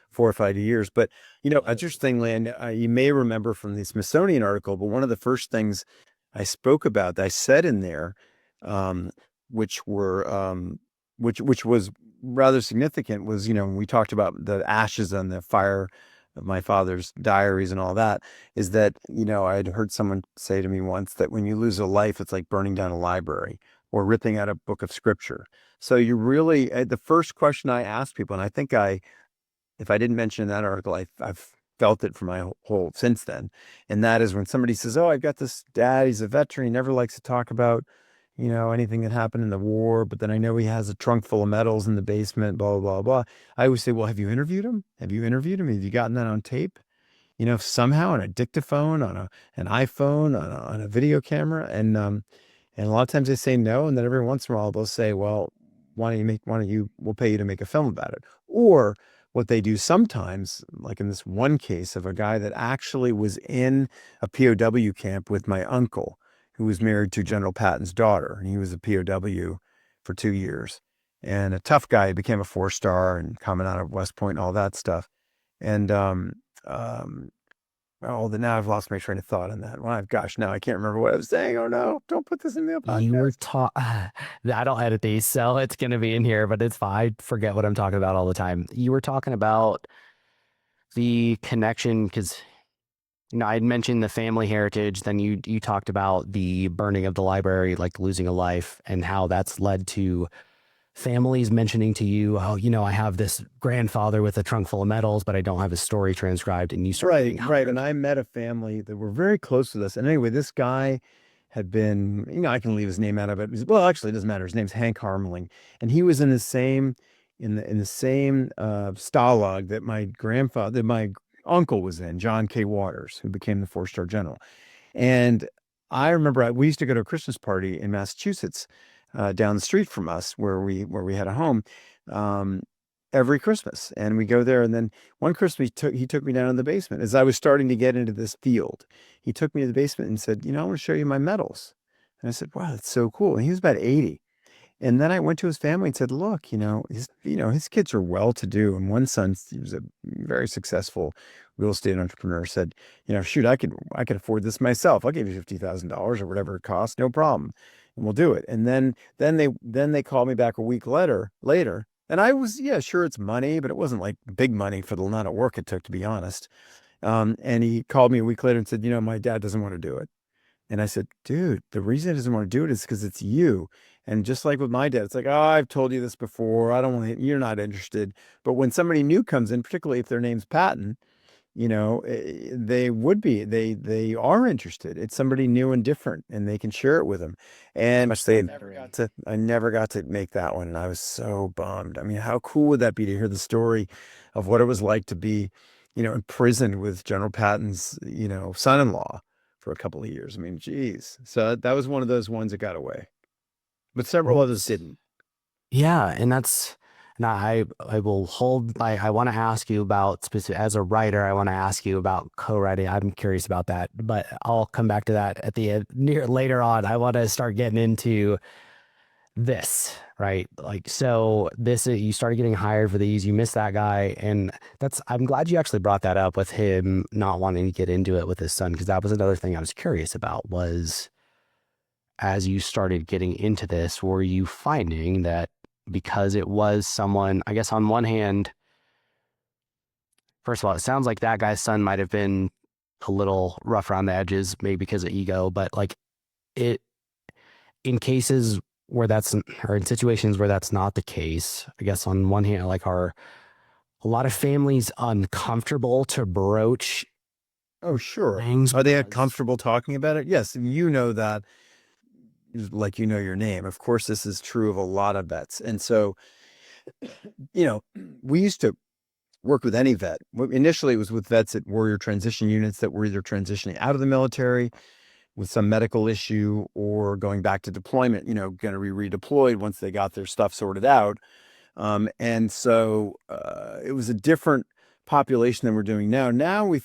4 or 5 years. But interestingly, and you may remember from the Smithsonian article, but one of the first things I spoke about, that I said in there, um, which were which was rather significant, was when we talked about the ashes on the fire of my father's diaries and all that, is that I'd heard someone say to me once that when you lose a life, it's like burning down a library or ripping out a book of scripture. So you really, the first question I ask people, and I think if I didn't mention in that article, I've felt it for my whole since then. And that is when somebody says, oh, I've got this dad, he's a veteran, he never likes to talk about, anything that happened in the war, but then I know he has a trunk full of medals in the basement, blah, blah, blah, blah. I always say, well, have you interviewed him? Have you interviewed him? Have you gotten that on tape? Somehow on a dictaphone, an iPhone, on a video camera. And a lot of times they say no. And then every once in a while they'll say, well, we'll pay you to make a film about it. Or what they do sometimes, like in this one case of a guy that actually was in a POW camp with my uncle, who was married to General Patton's daughter. And he was a POW for 2 years. And a tough guy. He became a 4-star and coming out of West Point and all that stuff. And um, Oh, now I've lost my train of thought on that. Well, gosh, now I can't remember what I was saying. Oh no, don't put this in the You were podcast. taught, I don't edit these, so it's going to be in here, but it's fine. I forget what I'm talking about all the time. You were talking about the connection because, I had mentioned the family heritage. Then you talked about the burning of the library, like losing a life, and how that's led to families mentioning to you, oh, I have this grandfather with a trunk full of medals, but I don't have his story transcribed. And you start Right, getting right. And hired. I met a family that were very close to this. And anyway, this guy had been, I can leave his name out of it. Well, actually, it doesn't matter. His name's Hank Harmeling, and he was in the same stalag that my grandfather, that my uncle was in, John K. Waters, who became the four-star general. And I remember we used to go to a Christmas party in Massachusetts, down the street from us, where we had a home, um, every Christmas, and we go there. And then one Christmas, he took me down in the basement as I was starting to get into this field. He took me to the basement and said, I want to show you my medals. And I said, wow, that's so cool. And he was about 80. And then I went to his family and said, look, his kids are well to do. And one son, he was a very successful real estate entrepreneur, said, shoot, I could afford this myself. I'll give you $50,000 or whatever it costs, no problem. And we'll do it. And then they called me back a week later. And I was, yeah, sure, it's money, but it wasn't like big money for the amount of work it took, to be honest. And he called me a week later and said, my dad doesn't want to do it. And I said, dude, the reason he doesn't want to do it is because it's you. And just like with my dad, it's like, oh, I've told you this before. I don't want, you're not interested. But when somebody new comes in, particularly if their name's Patton, they are interested. It's somebody new and different, and they can share it with them. And I never got to make that one. And I was so bummed. I mean, how cool would that be to hear the story of what it was like to be, imprisoned with General Patton's, son-in-law for a couple of years. I mean, geez. So that was one of those ones that got away, but several others didn't. Yeah, and I will hold I want to ask you about specific as a writer, I want to ask you about co-writing. I'm curious about that, but I'll come back to that at the end near later on. I want to start getting into this, right? Like, so this is, you started getting hired for these, you missed that guy, and I'm glad you actually brought that up with him not wanting to get into it with his son, because that was another thing I was curious about was as you started getting into this, were you finding that because it was someone, I guess on one hand, first of all, it sounds like that guy's son might have been a little rough around the edges, maybe because of ego, but like it, in cases where or in situations where that's not the case, I guess on one hand, like are a lot of families uncomfortable to broach Oh, sure. things Are they because uncomfortable talking about it? Yes. And you know that, like, your name. Of course, this is true of a lot of vets. And so, you know, we used to work with any vet. Initially, it was with vets at warrior transition units that were either transitioning out of the military with some medical issue or going back to deployment, going to be redeployed once they got their stuff sorted out. And so it was a different population than we're doing now. Now we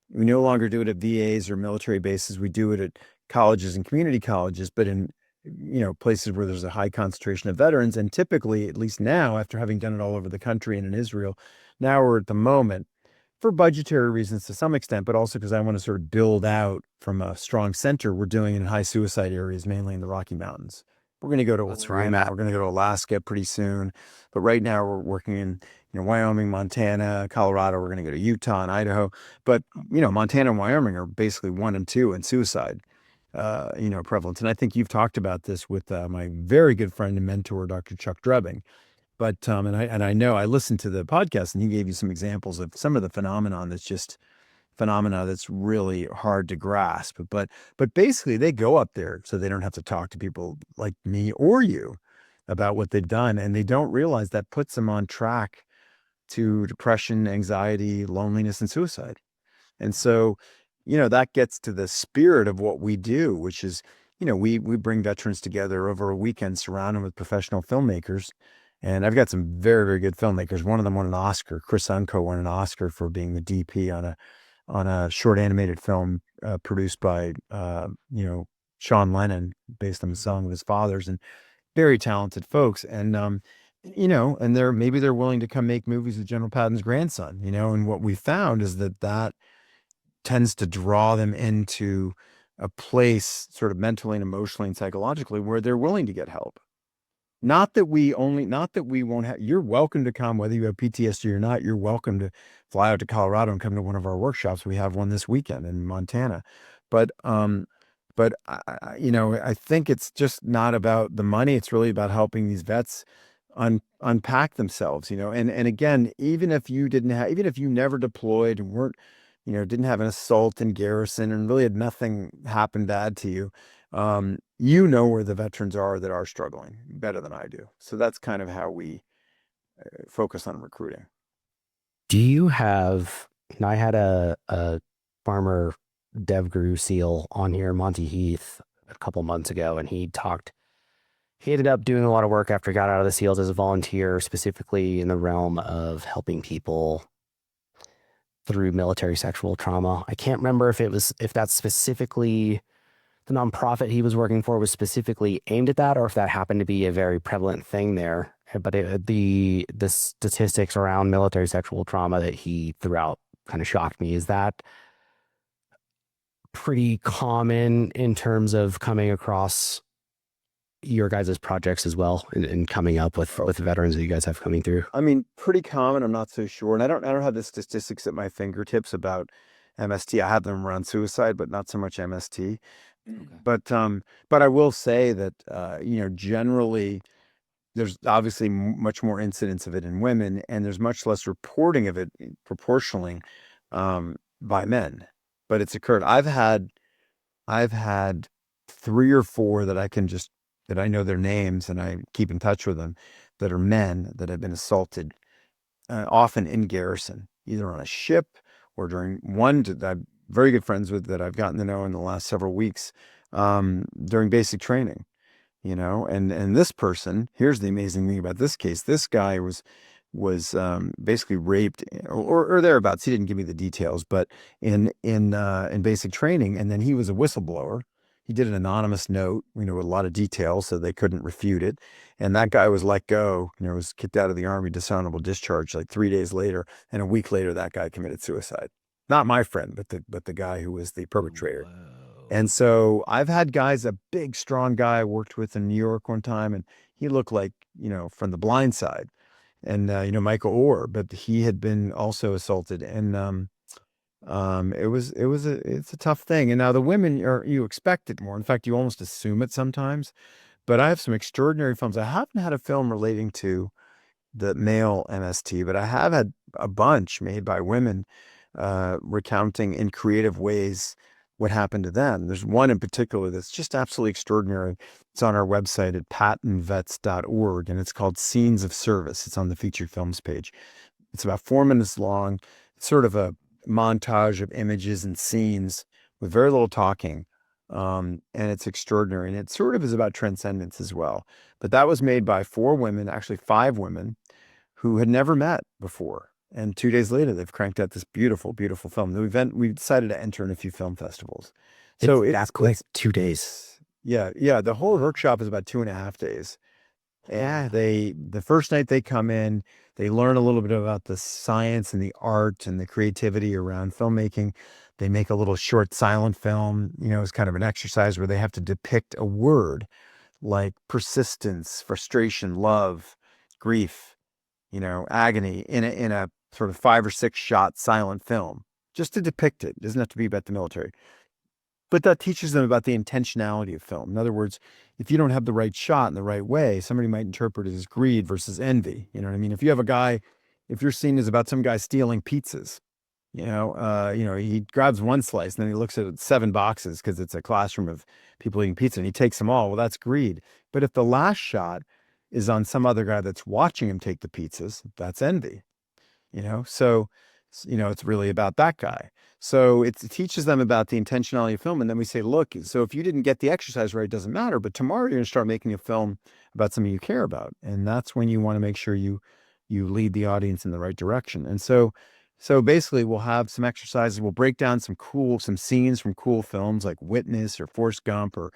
no longer do it at VAs or military bases. We do it at colleges and community colleges, but in places where there's a high concentration of veterans. And typically, at least now, after having done it all over the country and in Israel, now we're at the moment for budgetary reasons to some extent, but also because I want to sort of build out from a strong center. We're doing it in high suicide areas, mainly in the Rocky Mountains. We're going to go to that's where I'm Oregon. at. We're going to go to Alaska pretty soon. But right now we're working in Wyoming, Montana, Colorado. We're going to go to Utah and Idaho. But Montana and Wyoming are basically 1 and 2 in suicide, prevalence. And I think you've talked about this with my very good friend and mentor, Dr. Chuck Drebbing. But and I know I listened to the podcast and he gave you some examples of some of the phenomena that's really hard to grasp. But basically they go up there so they don't have to talk to people like me or you about what they've done, and they don't realize that puts them on track to depression, anxiety, loneliness, and suicide. And so, that gets to the spirit of what we do, which is, we bring veterans together over a weekend, surround them with professional filmmakers. And I've got some very, very good filmmakers. One of them won an Oscar. Chris Unko won an Oscar for being the DP on a short animated film produced by Sean Lennon, based on the song of his father's, and very talented folks. And and maybe they're willing to come make movies with General Patton's grandson. And what we found is that tends to draw them into a place sort of mentally and emotionally and psychologically where they're willing to get help. Not that we won't have, you're welcome to come, whether you have PTSD or not, you're welcome to fly out to Colorado and come to one of our workshops. We have one this weekend in Montana. But, I think it's just not about the money. It's really about helping these vets unpack themselves, and again, even if you never deployed and weren't, didn't have an assault in garrison and really had nothing happen bad to you, where the veterans are that are struggling better than I do. So that's kind of how we focus on recruiting. Do you have, and I had a farmer dev guru SEAL on here, Monty Heath, a couple months ago, and he ended up doing a lot of work after he got out of the SEALs as a volunteer, specifically in the realm of helping people through military sexual trauma. I can't remember if that's specifically the nonprofit he was working for was specifically aimed at that, or if that happened to be a very prevalent thing there. But the statistics around military sexual trauma that he threw out kind of shocked me. Is that pretty common in terms of coming across your guys' projects as well, and coming up with the veterans that you guys have coming through? I mean, pretty common. I'm not so sure, and I don't have the statistics at my fingertips about MST. I have them around suicide, but not so much MST. Okay. But I will say that generally there's obviously much more incidence of it in women, and there's much less reporting of it proportionally by men. But it's occurred. I've had 3 or 4 that I know their names and I keep in touch with them, that are men that have been assaulted, often in garrison, either on a ship or during one that I'm very good friends with that I've gotten to know in the last several weeks, during basic training. And this person, here's the amazing thing about this case. This guy was basically raped or thereabouts. He didn't give me the details, but in basic training, and then he was a whistleblower. He did an anonymous note, with a lot of details, so they couldn't refute it. And that guy was let go, was kicked out of the Army, dishonorable discharge, like 3 days later. And a week later, that guy committed suicide. Not my friend, but the guy who was the perpetrator. Whoa. And so I've had guys, a big, strong guy I worked with in New York one time, and he looked like, from The Blind Side, and, Michael Orr, but he had been also assaulted. And it's a tough thing. And now the women you expect it more. In fact, you almost assume it sometimes. But I have some extraordinary films. I haven't had a film relating to the male MST, but I have had a bunch made by women, recounting in creative ways what happened to them. There's one in particular that's just absolutely extraordinary. It's on our website at pattonvets.org, and it's called Scenes of Service. It's on the featured films page. It's about 4 minutes long. It's sort of a montage of images and scenes with very little talking. And it's extraordinary. And it sort of is about transcendence as well. But that was made by 4 women, actually 5 women, who had never met before. And 2 days later, they've cranked out this beautiful, beautiful film. We've decided to enter in a few film festivals. So It's that quick, 2 days. Yeah. The whole workshop is about 2.5 days. Yeah, the first night they come in, they learn a little bit about the science and the art and the creativity around filmmaking. They make a little short silent film, as kind of an exercise where they have to depict a word like persistence, frustration, love, grief, agony in a sort of 5 or 6 shot silent film, just to depict it. It doesn't have to be about the military. But that teaches them about the intentionality of film. In other words, if you don't have the right shot in the right way, somebody might interpret it as greed versus envy. You know what I mean? If your scene is about some guy stealing pizzas, he grabs one slice and then he looks at 7 boxes because it's a classroom of people eating pizza and he takes them all. Well, that's greed. But if the last shot is on some other guy that's watching him take the pizzas, that's envy. So it's really about that guy. So it teaches them about the intentionality of film. And then we say, look, so if you didn't get the exercise right, it doesn't matter. But tomorrow you're going to start making a film about something you care about. And that's when you want to make sure you lead the audience in the right direction. And so basically we'll have some exercises. We'll break down some scenes from cool films like Witness or Forrest Gump, or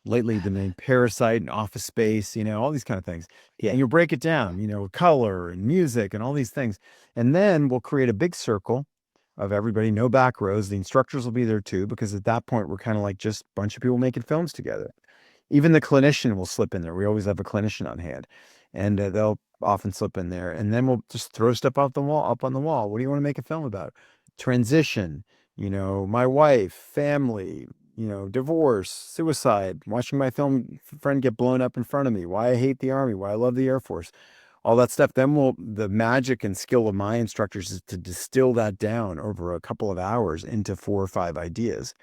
lately the name Parasite and Office Space, all these kind of things. Yeah. And you'll break it down, color and music and all these things. And then we'll create a big circle of everybody, no back rows. The instructors will be there too, because at that point, we're kind of like just a bunch of people making films together. Even the clinician will slip in there. We always have a clinician on hand, and they'll often slip in there. And then we'll just throw stuff off the wall, up on the wall. What do you want to make a film about? Transition, my wife, family, divorce, suicide, watching my film friend get blown up in front of me, why I hate the Army, why I love the Air Force, all that stuff. Then the magic and skill of my instructors is to distill that down over a couple of hours into 4 or 5 ideas.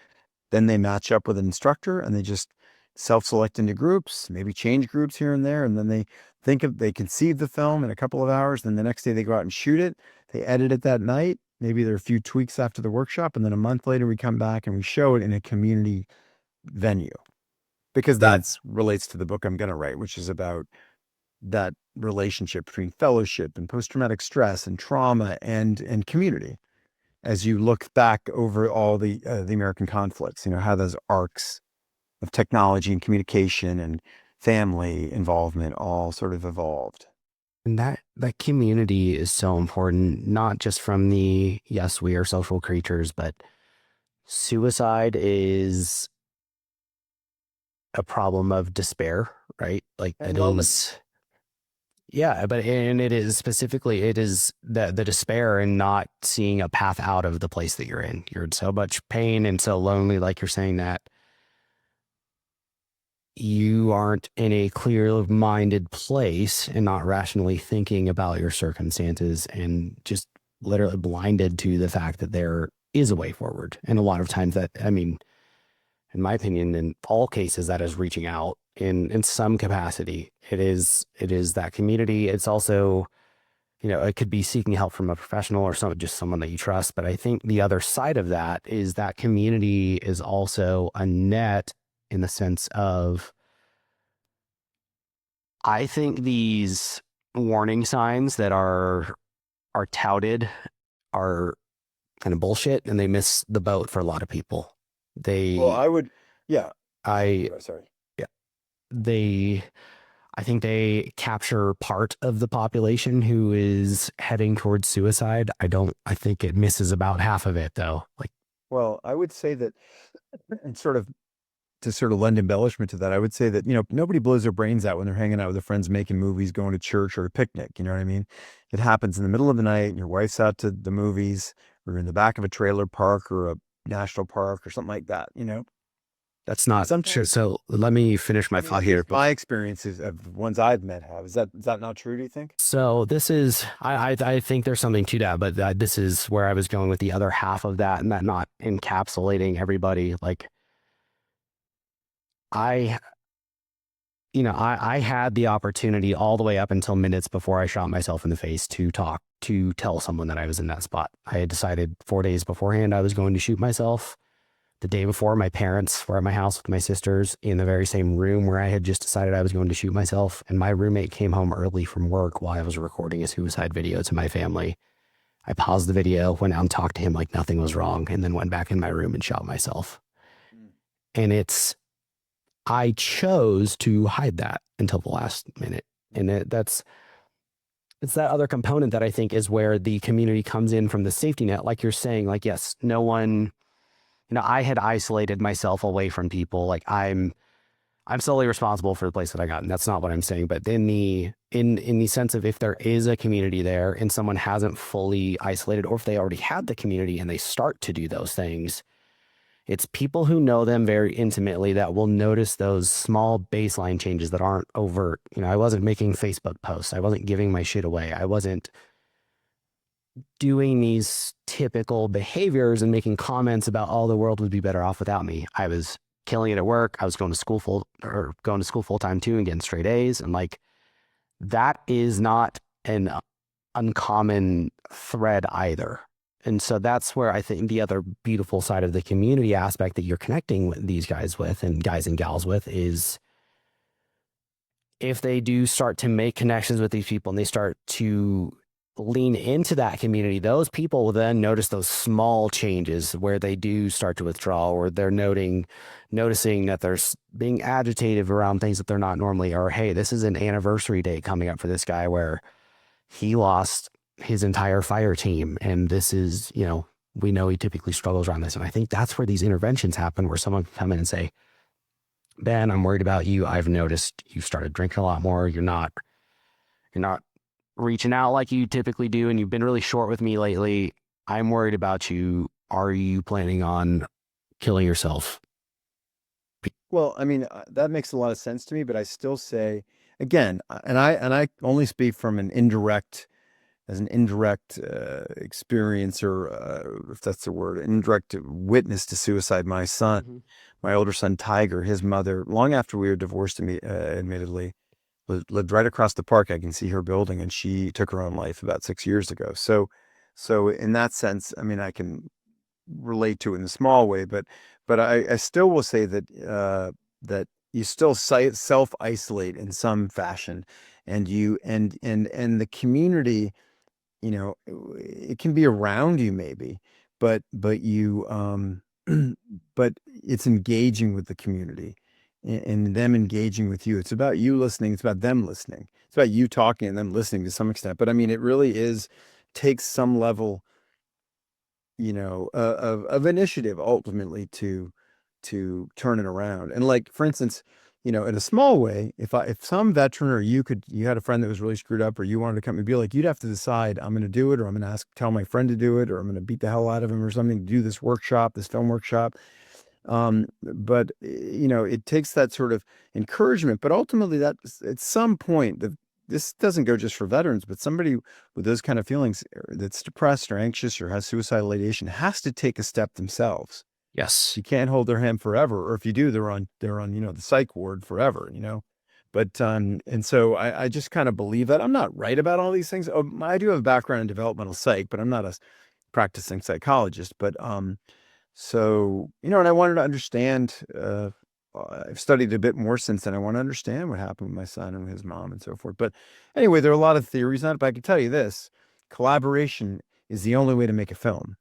Then they match up with an instructor and they just self-select into groups, maybe change groups here and there. And then they conceive the film in a couple of hours. Then the next day they go out and shoot it. They edit it that night. Maybe there are a few tweaks after the workshop. And then a month later, we come back and we show it in a community venue, because that relates to the book I'm going to write, which is about that relationship between fellowship and post-traumatic stress and trauma and community. As you look back over all the American conflicts, how those arcs of technology and communication and family involvement all sort of evolved. And that community is so important, not just from yes, we are social creatures, but suicide is a problem of despair, right? Like And it loneliness. is, yeah, and it is specifically, it is the despair and not seeing a path out of the place that you're in. You're in so much pain and so lonely, like you're saying, that you aren't in a clear-minded place and not rationally thinking about your circumstances, and just literally blinded to the fact that there is a way forward. And a lot of times that, I mean, in my opinion, in all cases, that is reaching out in some capacity. It is that community. It's also, it could be seeking help from a professional or just someone that you trust. But I think the other side of that is that community is also a net, in the sense of, I think these warning signs that are touted are kind of bullshit, and they miss the boat for a lot of people. Well, I would, yeah. I, Sorry. yeah, I think they capture part of the population who is heading towards suicide. I think it misses about half of it, though. Like, Well, I would say that, and to sort of lend embellishment to that, I would say that, nobody blows their brains out when they're hanging out with their friends, making movies, going to church or a picnic. You know what I mean? It happens in the middle of the night and your wife's out to the movies, or in the back of a trailer park or a national park or something like that. that's not true. Sometimes, So let me finish my I mean, thought at here. least my experiences of ones I've met have. Is that not true, do you think? So this is, I think there's something to that, but this is where I was going with the other half of that, and that not encapsulating everybody. Like, I, I had the opportunity all the way up until minutes before I shot myself in the face to tell someone that I was in that spot. I had decided 4 days beforehand I was going to shoot myself. The day before, my parents were at my house with my sisters in the very same room where I had just decided I was going to shoot myself. And my roommate came home early from work while I was recording a suicide video to my family. I paused the video, went out and talked to him like nothing was wrong, and then went back in my room and shot myself. Mm. And I chose to hide that until the last minute. And it's that other component that I think is where the community comes in from the safety net. Like you're saying, like, yes, no one, I had isolated myself away from people. Like, I'm solely responsible for the place that I got. And that's not what I'm saying. But in the sense of, if there is a community there and someone hasn't fully isolated, or if they already had the community and they start to do those things, it's people who know them very intimately that will notice those small baseline changes that aren't overt. I wasn't making Facebook posts. I wasn't giving my shit away. I wasn't doing these typical behaviors and making comments about, oh, the world would be better off without me. I was killing it at work. I was going to school full time too and getting straight A's. And like, that is not an uncommon thread either. And so that's where I think the other beautiful side of the community aspect that you're connecting with these guys with, and guys and gals with, is if they do start to make connections with these people and they start to lean into that community, those people will then notice those small changes where they do start to withdraw, or they're noticing that they're being agitated around things that they're not normally, or, hey, this is an anniversary date coming up for this guy where he lost his entire fire team. And this is, we know he typically struggles around this. And I think that's where these interventions happen, where someone can come in and say, Ben, I'm worried about you. I've noticed you started drinking a lot more. You're not reaching out like you typically do, and you've been really short with me lately. I'm worried about you. Are you planning on killing yourself? Well, I mean, that makes a lot of sense to me, but I still say, again, and I only speak from an indirect, as an indirect experiencer, if that's the word, indirect witness to suicide. My son, Mhm. my older son Tiger, his mother, long after we were divorced, admittedly, lived right across the park. I can see her building, and she took her own life about 6 years ago. So in that sense, I mean, I can relate to it in a small way, but I still will say that that you still self isolate in some fashion, and you and the community, you know, it can be around you maybe, but you but it's engaging with the community and them engaging with you. It's about you listening. It's about them listening. It's about you talking and them listening to some extent. But I mean, it really is takes some level, of initiative ultimately to turn it around. And like, for instance, in a small way, if some veteran or you had a friend that was really screwed up, or you wanted to come and be like, you'd have to decide, I'm going to do it, or I'm going to tell my friend to do it, or I'm going to beat the hell out of him or something to do this workshop, this film workshop. But it takes that sort of encouragement, but ultimately that at some point, this doesn't go just for veterans, but somebody with those kind of feelings, that's depressed or anxious or has suicidal ideation, has to take a step themselves. Yes. You can't hold their hand forever, or if you do, they're on the psych ward forever. But and so I just kind of believe that. I'm not right about all these things. I do have a background in developmental psych, but I'm not a practicing psychologist. But so, and I wanted to understand. I've studied a bit more since then. I want to understand what happened with my son and his mom and so forth. But anyway, there are a lot of theories on it. But I can tell you this: collaboration is the only way to make a film.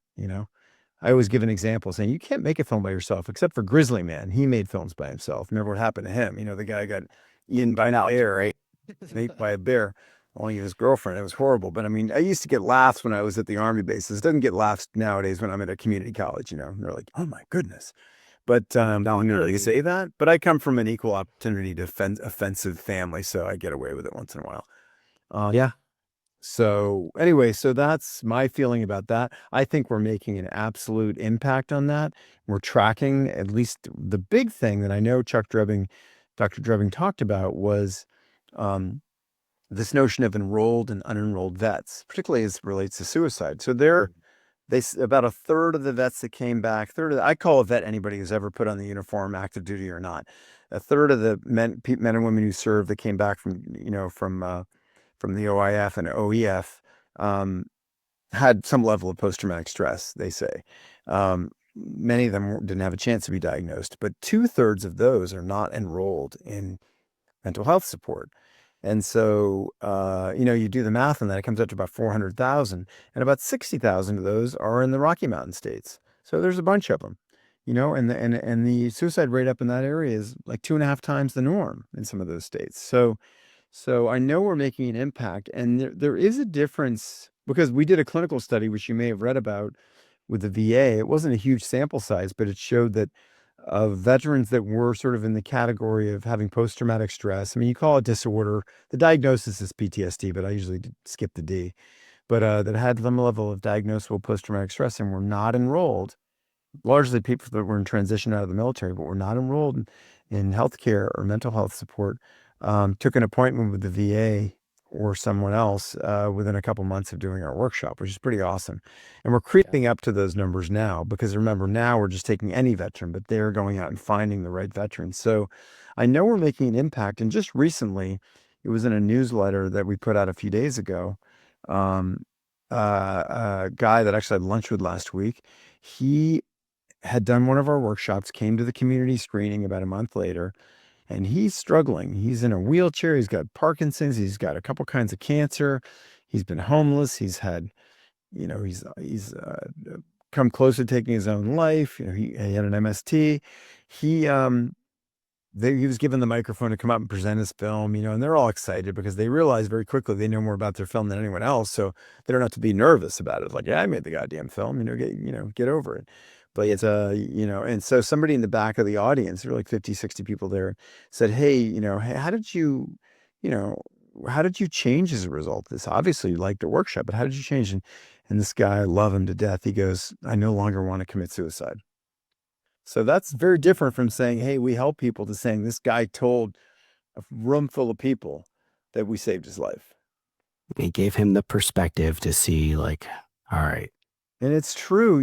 I always give an example saying you can't make a film by yourself, except for Grizzly Man. He made films by himself. Remember what happened to him? The guy got eaten by a bear, right? Ate by a bear. Only his girlfriend. It was horrible. But I mean, I used to get laughs when I was at the army bases. It doesn't get laughs nowadays when I'm at a community college. They're like, "Oh my goodness." But no, I'm gonna say that. But I come from an equal opportunity offensive family, so I get away with it once in a while. Yeah. So anyway, so that's my feeling about that. I think we're making an absolute impact on that. We're tracking at least the big thing that I know Dr. Drebbing talked about was um, this notion of enrolled and unenrolled vets, particularly as it relates to suicide. So about a third of the vets that came back, I call a vet anybody who's ever put on the uniform, active duty or not. A third of the men and women who served that came back from the OIF and OEF um, had some level of post-traumatic stress, they say. Many of them didn't have a chance to be diagnosed, but 2/3 of those are not enrolled in mental health support. And so, you do the math on that, it comes out to about 400,000, and about 60,000 of those are in the Rocky Mountain states. So there's a bunch of them, and the suicide rate up in that area is like 2.5 times the norm in some of those states. So I know we're making an impact, and there is a difference because we did a clinical study, which you may have read about with the VA. It wasn't a huge sample size, but it showed that of veterans that were sort of in the category of having post-traumatic stress. I mean, you call it disorder. The diagnosis is PTSD, but I usually skip the D. But that had some level of diagnosable post-traumatic stress and were not enrolled, largely people that were in transition out of the military, but were not enrolled in healthcare or mental health support, took an appointment with the VA or someone else within a couple months of doing our workshop, which is pretty awesome. And we're Yeah. creeping up to those numbers now because remember, now we're just taking any veteran, but they're going out and finding the right veteran. So I know we're making an impact. And just recently, it was in a newsletter that we put out a few days ago. Um, a guy that actually had lunch with last week, he had done one of our workshops, came to the community screening about a month later, and he's struggling. He's in a wheelchair. He's got Parkinson's. He's got a couple kinds of cancer. He's been homeless. He's had, he's come close to taking his own life. He had an MST. He he was given the microphone to come up and present his film, and they're all excited because they realize very quickly they know more about their film than anyone else. So they don't have to be nervous about it. Like, yeah, I made the goddamn film, get over it. But it's and so somebody in the back of the audience, there were like 50, 60 people there, said, hey, hey, you know, how did you change as a result of this? Obviously you liked the workshop, but how did you change? And this guy, I love him to death. He goes, I no longer want to commit suicide. So that's very different from saying, hey, we help people, to saying this guy told a room full of people that we saved his life. It gave him the perspective to see, like, all right. And it's true.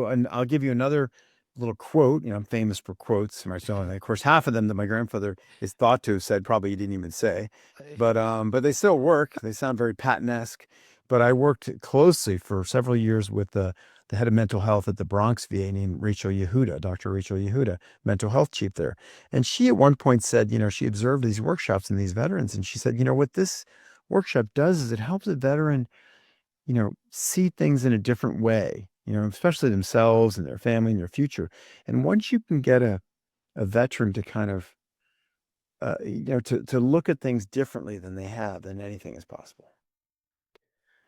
And I'll give you another little quote. I'm famous for quotes myself. And of course, half of them that my grandfather is thought to have said, probably he didn't even say, but they still work. They sound very Patton-esque. But I worked closely for several years with the head of mental health at the Bronx VA named Rachel Yehuda, Dr. Rachel Yehuda, mental health chief there. And she at one point said, she observed these workshops and these veterans. And she said, what this workshop does is it helps a veteran, see things in a different way, especially themselves and their family and their future. And once you can get a veteran to kind of, to look at things differently than they have, then anything is possible.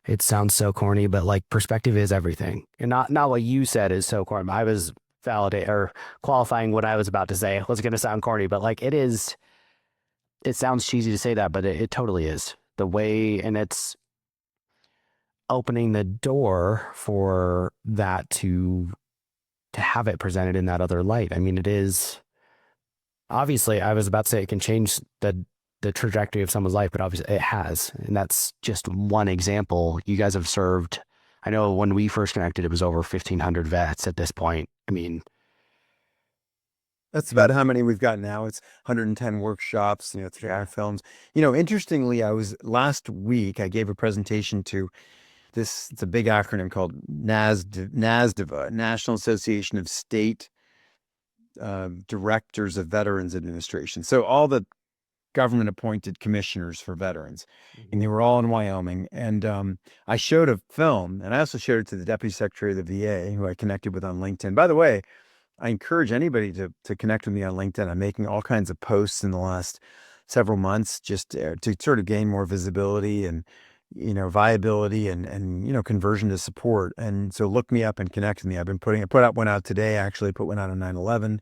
It sounds so corny, but like perspective is everything. And not what you said is so corny. I was validate or qualifying what I was about to say. Was going to sound corny, but like it sounds cheesy to say that, but it totally is. The way, and it's opening the door for that to have it presented in that other light. I mean, it is obviously, I was about to say it can change the trajectory of someone's life, but obviously it has. And that's just one example. You guys have served, I know when we first connected, it was over 1,500 vets at this point. I mean, that's about how many we've got now. It's 110 workshops, 3-hour films. Interestingly, last week, I gave a presentation to this, it's a big acronym called NASDVA, National Association of State Directors of Veterans Administration. So all the government appointed commissioners for veterans, and they were all in Wyoming. And I showed a film, and I also showed it to the Deputy Secretary of the VA, who I connected with on LinkedIn. By the way, I encourage anybody to connect with me on LinkedIn. I'm making all kinds of posts in the last several months just to sort of gain more visibility and viability and conversion to support. And so look me up and connect with me. I put out one out today, actually put one out on 9/11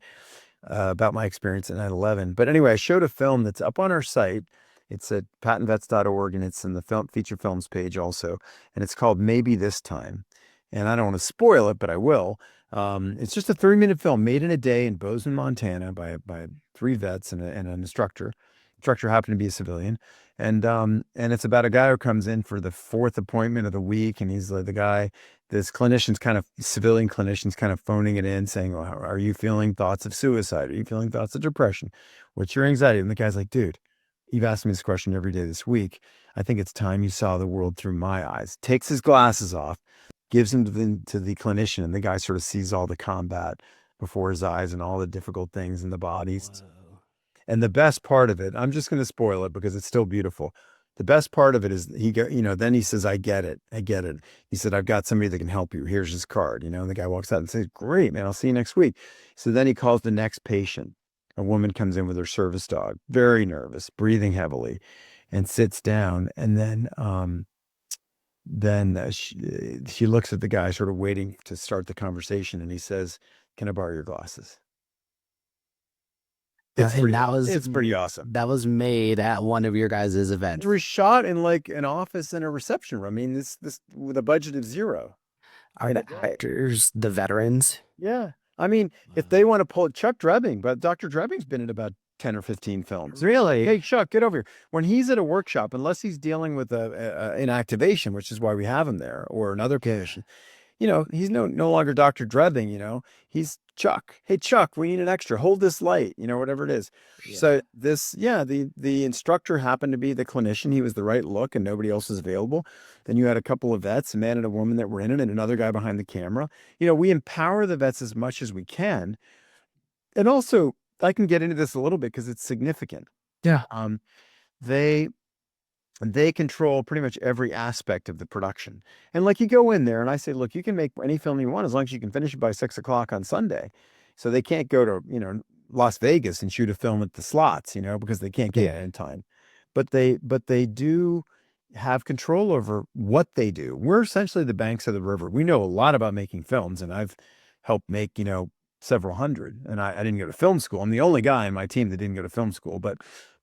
about my experience at 9/11. But anyway, I showed a film that's up on our site. It's at pattonvets.org, and it's in the feature films page also. And it's called Maybe This Time. And I don't want to spoil it, but I will. It's just a 3-minute film made in a day in Bozeman, Montana by 3 vets and an instructor. The instructor happened to be a civilian. And it's about a guy who comes in for the 4th appointment of the week. And he's like this civilian clinician's kind of phoning it in saying, well, are you feeling thoughts of suicide? Are you feeling thoughts of depression? What's your anxiety? And the guy's like, dude, you've asked me this question every day this week. I think it's time you saw the world through my eyes. Takes his glasses off, gives them to the clinician, and the guy sort of sees all the combat before his eyes and all the difficult things in the bodies. whoa. And the best part of it, I'm just going to spoil it because it's still beautiful. The best part of it is then he says, I get it. He said, I've got somebody that can help you. Here's his card, and the guy walks out and says, great, man, I'll see you next week. So then he calls the next patient. A woman comes in with her service dog, very nervous, breathing heavily, and sits down. And then she looks at the guy sort of waiting to start the conversation. And he says, can I borrow your glasses? It's pretty awesome. That was made at one of your guys' events. It was shot in like an office and a reception room. I mean, this with a budget of 0. Are the actors the veterans? Yeah. I mean, if they want to pull Chuck Drebbing, but Dr. Drebbing's been in about 10 or 15 films. Really? Hey, Chuck, get over here. When he's at a workshop, unless he's dealing with an activation, which is why we have him there, or another patient, he's no longer Dr. Drebbing, he's Chuck. Hey, Chuck, we need an extra. Hold this light, whatever it is. Yeah. So the instructor happened to be the clinician. He was the right look and nobody else was available. Then you had a couple of vets, a man and a woman that were in it, and another guy behind the camera. We empower the vets as much as we can. And also, I can get into this a little bit because it's significant. Yeah. They control pretty much every aspect of the production. And like you go in there and I say, look, you can make any film you want as long as you can finish it by 6 o'clock on Sunday. So they can't go to, Las Vegas and shoot a film at the slots, because they can't get Yeah. it in time. But they do have control over what they do. We're essentially the banks of the river. We know a lot about making films, and I've helped make, several hundred. And I didn't go to film school. I'm the only guy in my team that didn't go to film school, but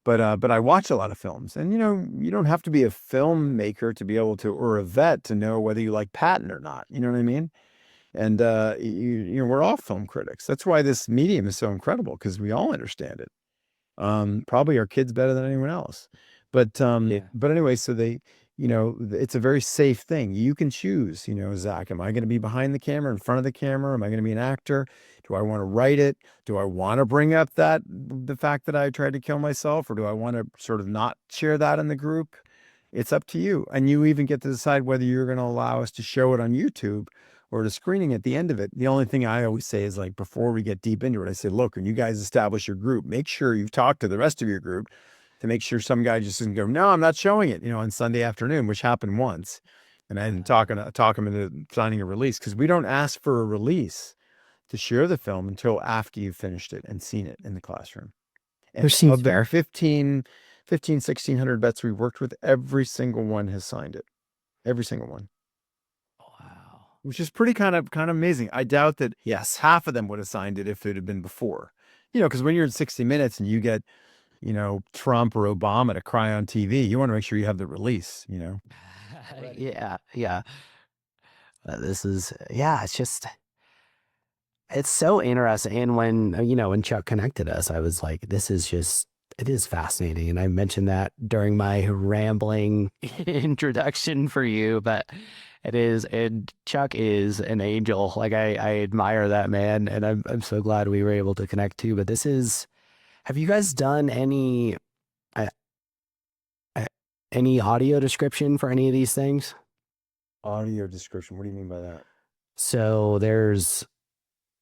I watch a lot of films. And you don't have to be a filmmaker to be able to, or a vet to know whether you like Patton or not. You know what I mean? And we're all film critics. That's why this medium is so incredible, because we all understand it. Probably our kids better than anyone else. But Yeah. but anyway, so it's a very safe thing. You can choose, Zach, am I going to be behind the camera, in front of the camera? Am I going to be an actor? Do I want to write it? Do I want to bring up the fact that I tried to kill myself, or do I want to sort of not share that in the group? It's up to you. And you even get to decide whether you're going to allow us to show it on YouTube or the screening at the end of it. The only thing I always say is, like, before we get deep into it, I say, look, when you guys establish your group, make sure you've talked to the rest of your group to make sure some guy just doesn't go, no, I'm not showing it, on Sunday afternoon, which happened once. And I didn't talk him into signing a release, because we don't ask for a release to share the film until after you've finished it and seen it in the classroom. There And seems of the fair. 1,600 vets we've worked with, every single one has signed it. Every single one. Wow. Which is pretty kind of amazing. I doubt that Yes. half of them would have signed it if it had been before. Because when you're in 60 Minutes and you get, Trump or Obama to cry on TV, you want to make sure you have the release. Ready. Yeah. Yeah. This is, yeah, it's so interesting. And when, when Chuck connected us, I was like, it is fascinating. And I mentioned that during my rambling introduction for you, but and Chuck is an angel. Like I admire that man, and I'm so glad we were able to connect too. But have you guys done uh, uh, any audio description for any of these things? Audio description. What do you mean by that? So there's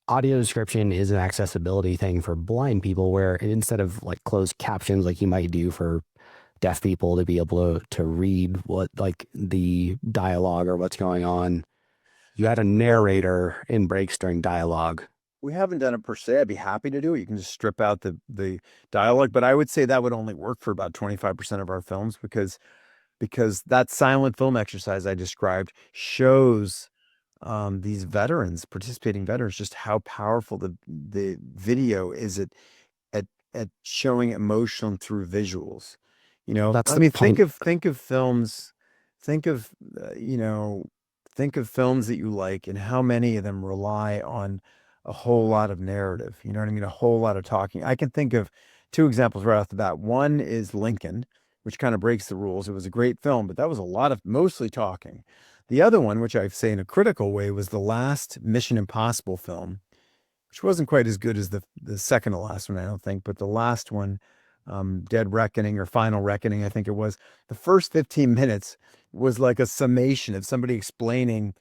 audio description is an accessibility thing for blind people where instead of like closed captions like you might do for deaf people to be able to read what like the dialogue or what's going on, you had a Well, narrator in breaks during dialogue. we haven't done it per se. I'd be happy to do it. You can just strip out the dialogue, but I would say that would only work for about 25% of our films, because that silent film exercise I described shows these veterans, participating veterans, just how powerful the video is at showing emotion through visuals. That's I the mean, point. think of films, think of think of films that you like, and how many of them rely on a whole lot of narrative. You know what I mean? A whole lot of talking. I can think of two examples right off the bat. One is Lincoln, which kind of breaks the rules. It was a great film, but that was a lot of mostly talking. The other one, which I say in a critical way, was the last Mission Impossible film, which wasn't quite as good as the second to last one, I don't think, but the last one, Dead Reckoning or Final Reckoning, I think it was. The first 15 minutes was like a summation of somebody explaining,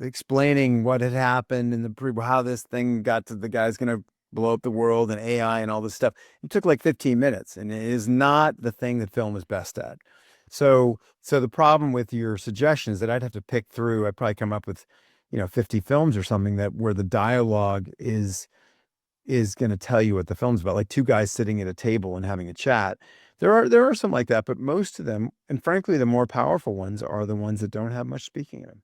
explaining what had happened and how this thing got to the guy's going to blow up the world and AI and all this stuff. It took like 15 minutes, and it is not the thing that film is best at. So the problem with your suggestion is that I'd have to pick through. I'd probably come up with 50 films or something that where the dialogue is going to tell you what the film's about, like two guys sitting at a table and having a chat. There are some like that, but most of them, and frankly the more powerful ones, are the ones that don't have much speaking in them.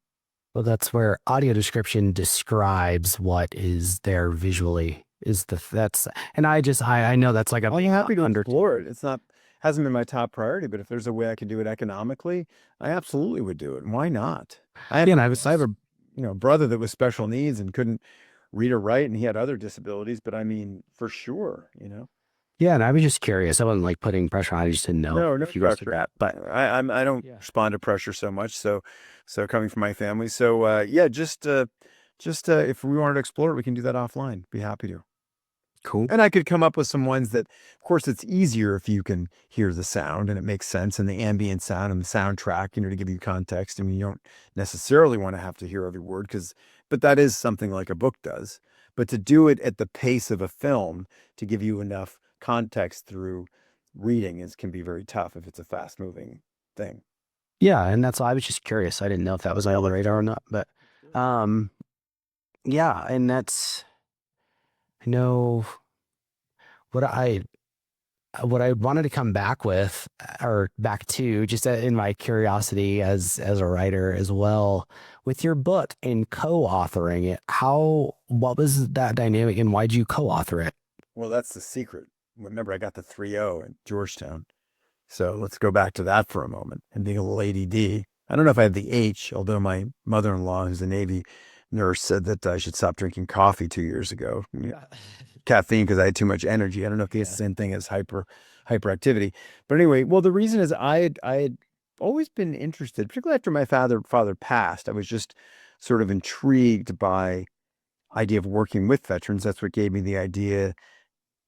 Well, that's where audio description describes what is there visually is that's, and I know that's like Well, you're happy to under, explore it. It's not hasn't been my top priority, but if there's a way I could do it economically, I absolutely would do it. And why not? yeah, and I have a brother that was special needs and couldn't read or write, and he had other disabilities, but I mean, for sure. yeah, and I was just curious. I wasn't like putting pressure on. I just didn't know No if you guys did pressure. that, but I don't yeah, respond to pressure so much. So coming from my family. So yeah, just if we wanted to explore it, we can do that offline. Be happy to. cool. And I could come up with some ones that, of course, it's easier if you can hear the sound and it makes sense, and the ambient sound and the soundtrack, to give you context. I mean, you don't necessarily want to have to hear every word, but that is something like a book does. But to do it at the pace of a film to give you enough context through reading can be very tough if it's a fast moving thing. Yeah, and that's I was just curious. I didn't know if that was on the radar or not, but um, yeah, and I know what I wanted to come back with, or back to, just in my curiosity as a writer as well, with your book and co-authoring it. What was that dynamic, and why'd you co-author it? Well, that's the secret. Remember, I got the 3.0 at Georgetown. So let's go back to that for a moment. And being a little ADD, I don't know if I have the H, although my mother-in-law, who's a Navy nurse, said that I should stop drinking coffee 2 years ago. Caffeine because I had too much energy. I don't know if it's the same thing as hyperactivity. But anyway, well, the reason is I had always been interested, particularly after my father passed. I was just sort of intrigued by idea of working with veterans. That's what gave me the idea.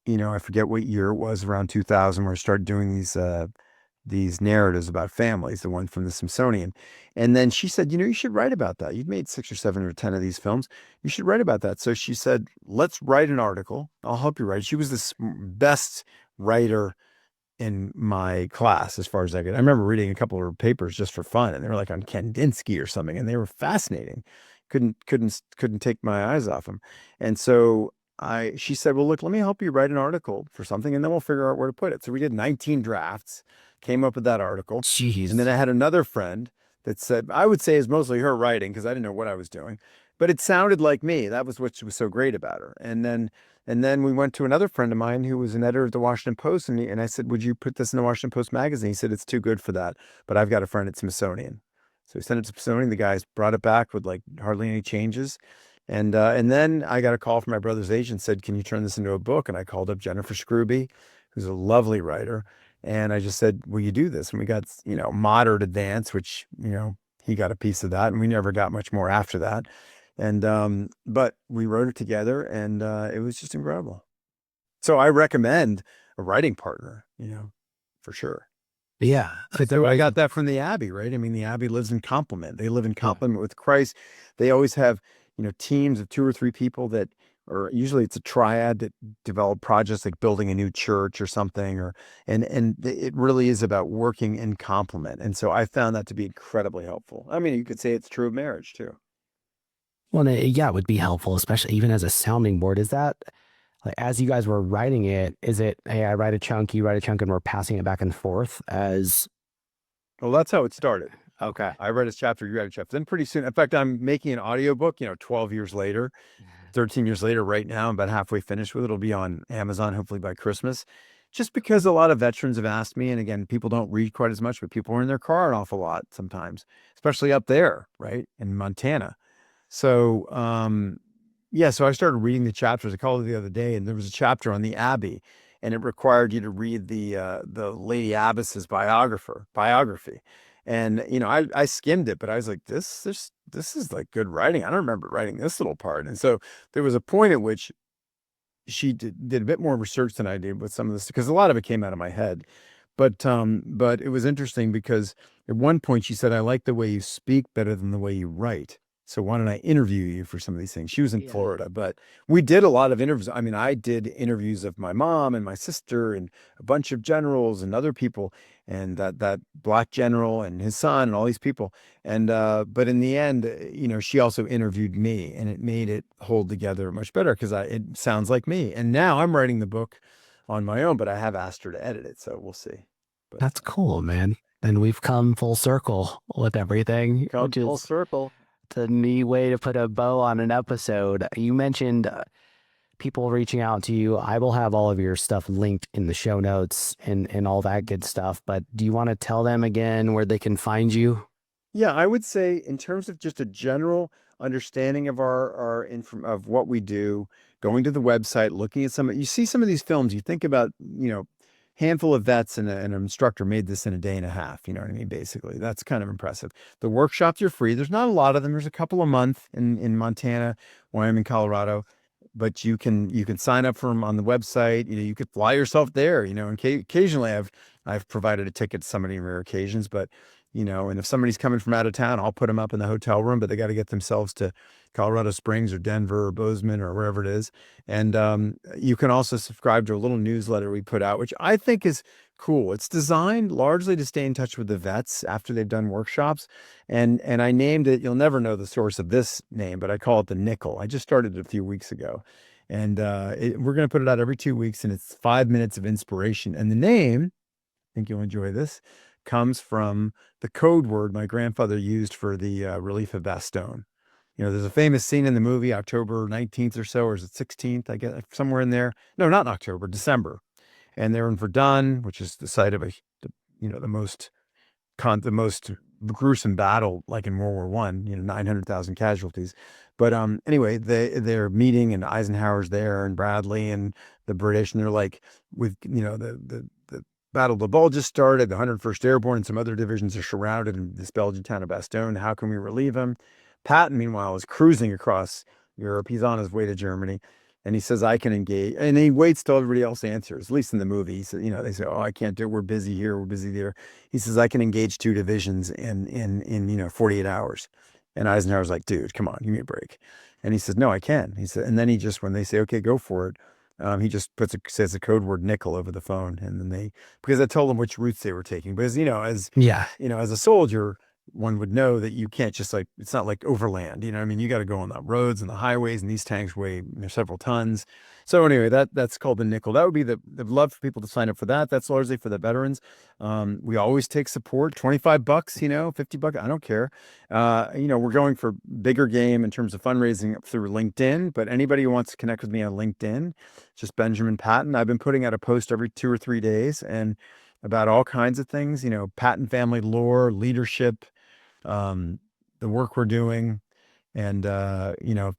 I forget what year it was, around 2000, where I started doing these narratives about families, the one from the Smithsonian. And then she said, you should write about that. You've made 6 or 7 or 10 of these films. You should write about that. So she said, let's write an article. I'll help you write. She was the best writer in my class, as far as I could. I remember reading a couple of her papers just for fun, and they were like on Kandinsky or something, and they were fascinating. Couldn't take my eyes off them. And so she said, well, look, let me help you write an article for something, and then we'll figure out where to put it. So we did 19 drafts, came up with that article. Jeez. And then I had another friend that said, I would say is mostly her writing because I didn't know what I was doing, but it sounded like me. That was what was so great about her. And then we went to another friend of mine who was an editor at the Washington Post, and I said, would you put this in the Washington Post magazine? He said, it's too good for that, but I've got a friend at Smithsonian. So we sent it to Smithsonian. The guys brought it back with like hardly any changes. And then I got a call from my brother's agent, said, can you turn this into a book? And I called up Jennifer Scrooby, who's a lovely writer. And I just said, will you do this? And we got, Moderate Advance, which, he got a piece of that, and we never got much more after that. And, but we wrote it together, and it was just incredible. So I recommend a writing partner, for sure. Yeah. So I got that from the Abbey, right? I mean, the Abbey lives in complement. They live in complement with Christ. They always have, teams of 2 or 3 people that, or usually it's a triad that develop projects like building a new church or something, and it really is about working in complement. And so I found that to be incredibly helpful. I mean, you could say it's true of marriage too. Well, yeah, it would be helpful, especially even as a sounding board. Is that, like, as you guys were writing it, is it, hey, I write a chunk, you write a chunk, and we're passing it back and forth as? Well, that's how it started. Okay. I read a chapter, you read a chapter. Then pretty soon, in fact, I'm making an audiobook, 12 years later, 13 years later, right now, I'm about halfway finished with it. It'll be on Amazon, hopefully by Christmas. Just because a lot of veterans have asked me, and again, people don't read quite as much, but people are in their car an awful lot sometimes, especially up there, right, in Montana. So, yeah, so I started reading the chapters. I called it the other day, and there was a chapter on the Abbey, and it required you to read the Lady Abbess's biography. And I skimmed it, but I was like, this is like good writing. I don't remember writing this little part. And so there was a point at which she did a bit more research than I did with some of this, because a lot of it came out of my head. But it was interesting because at one point she said, I like the way you speak better than the way you write. So why don't I interview you for some of these things? She was in Yeah. Florida, but we did a lot of interviews. I mean, I did interviews of my mom and my sister and a bunch of generals and other people, and that black general and his son and all these people. And but in the end, she also interviewed me, and it made it hold together much better because it sounds like me. And now I'm writing the book on my own, but I have asked her to edit it, so we'll see. But That's cool, man. And we've come full circle with everything, come which full is circle. the neat way to put a bow on an episode. You mentioned people reaching out to you. I will have all of your stuff linked in the show notes and all that good stuff. But do you want to tell them again where they can find you? Yeah, I would say in terms of just a general understanding of our inform of what we do, going to the website, looking at you see some of these films, you think about, handful of vets and an instructor made this in a day and a half. You know what I mean? Basically, that's kind of impressive. The workshops are free. There's not a lot of them. There's a couple a month in Montana, Wyoming, Colorado, but you can sign up for them on the website. You could fly yourself there. And occasionally I've provided a ticket to somebody in rare occasions, but and if somebody's coming from out of town, I'll put them up in the hotel room, but they got to get themselves to Colorado Springs or Denver or Bozeman or wherever it is. And you can also subscribe to a little newsletter we put out, which I think is cool. It's designed largely to stay in touch with the vets after they've done workshops. And I named it, you'll never know the source of this name, but I call it the Nickel. I just started it a few weeks ago. And we're going to put it out every 2 weeks, and it's 5 minutes of inspiration. And the name, I think you'll enjoy this, comes from the code word my grandfather used for the relief of Bastogne. You know, there's a famous scene in the movie, October 19th or so, or is it 16th? I guess somewhere in there. No, not in October, December. And they're in Verdun, which is the site of the most gruesome battle, like in World War One. 900,000 casualties. But anyway, they're meeting, and Eisenhower's there, and Bradley, and the British, and they're like, with the Battle of the Bulge just started. The 101st Airborne and some other divisions are surrounded in this Belgian town of Bastogne. How can we relieve them? Patton, meanwhile, is cruising across Europe. He's on his way to Germany. And he says, I can engage. And he waits till everybody else answers, at least in the movie. He said, they say, oh, I can't do it. We're busy here. We're busy there. He says, I can engage 2 divisions in 48 hours. And Eisenhower's like, dude, come on, give me a break. And he says, no, I can. He said, and then when they say, okay, go for it, he just says the code word nickel over the phone. And then because I told them which routes they were taking. Because, as a soldier, one would know that you can't just it's not like overland, what I mean? You got to go on the roads and the highways, and these tanks weigh several tons. So anyway, that's called the nickel. That would be the love for people to sign up for that. That's largely for the veterans. We always take support, $25, $50, I don't care. We're going for bigger game in terms of fundraising through LinkedIn, but anybody who wants to connect with me on LinkedIn, just Benjamin Patton. I've been putting out a post every 2 or 3 days, and about all kinds of things, Patton family lore, leadership, the work we're doing, and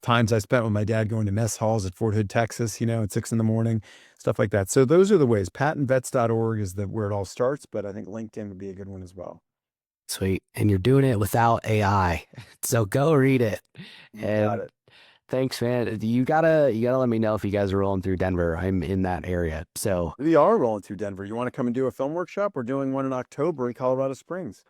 times I spent with my dad going to mess halls at Fort Hood, Texas, at 6 a.m, stuff like that. So those are the ways. PattonVets.org is where it all starts, but I think LinkedIn would be a good one as well. Sweet. And you're doing it without AI. So go read it. You got And it. thanks, man. You gotta let me know if you guys are rolling through Denver. I'm in that area. So We are rolling through Denver. You want to come and do a film workshop? We're doing one in October in Colorado Springs.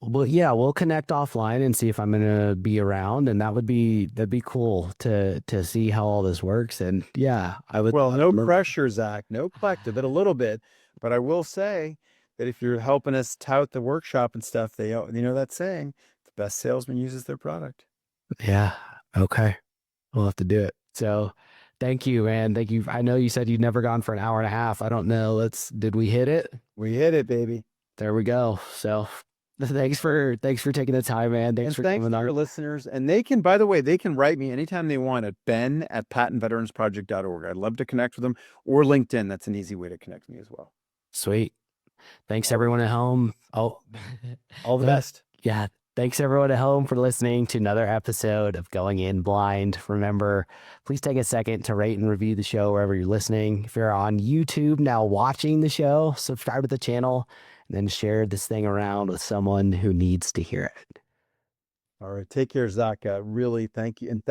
well, yeah, we'll connect offline and see if I'm gonna be around. And that'd be cool to see how all this works. And yeah, I would Well, love no to. pressure, Zach. No collective, but a little bit. But I will say that if you're helping us tout the workshop and stuff, that saying, the best salesman uses their product. Yeah. Okay. We'll have to do it. So thank you, man. Thank you. I know you said you'd never gone for an hour and a half. I don't know. Did we hit it? We hit it, baby. There we go. So thanks for taking the time, man. Thanks And for thanks coming to your on. listeners. And by the way, they can write me anytime they want at ben@pattonveteransproject.org. I'd love to connect with them, or LinkedIn. That's an easy way to connect with me as well. Sweet. Thanks All, everyone at home. Oh, all the best. yeah. Thanks everyone at home for listening to another episode of Going In Blind. Remember, please take a second to rate and review the show wherever you're listening. If you're on YouTube now watching the show, subscribe to the channel and then share this thing around with someone who needs to hear it. All right. Take care, Zach. Really, thank you. And thank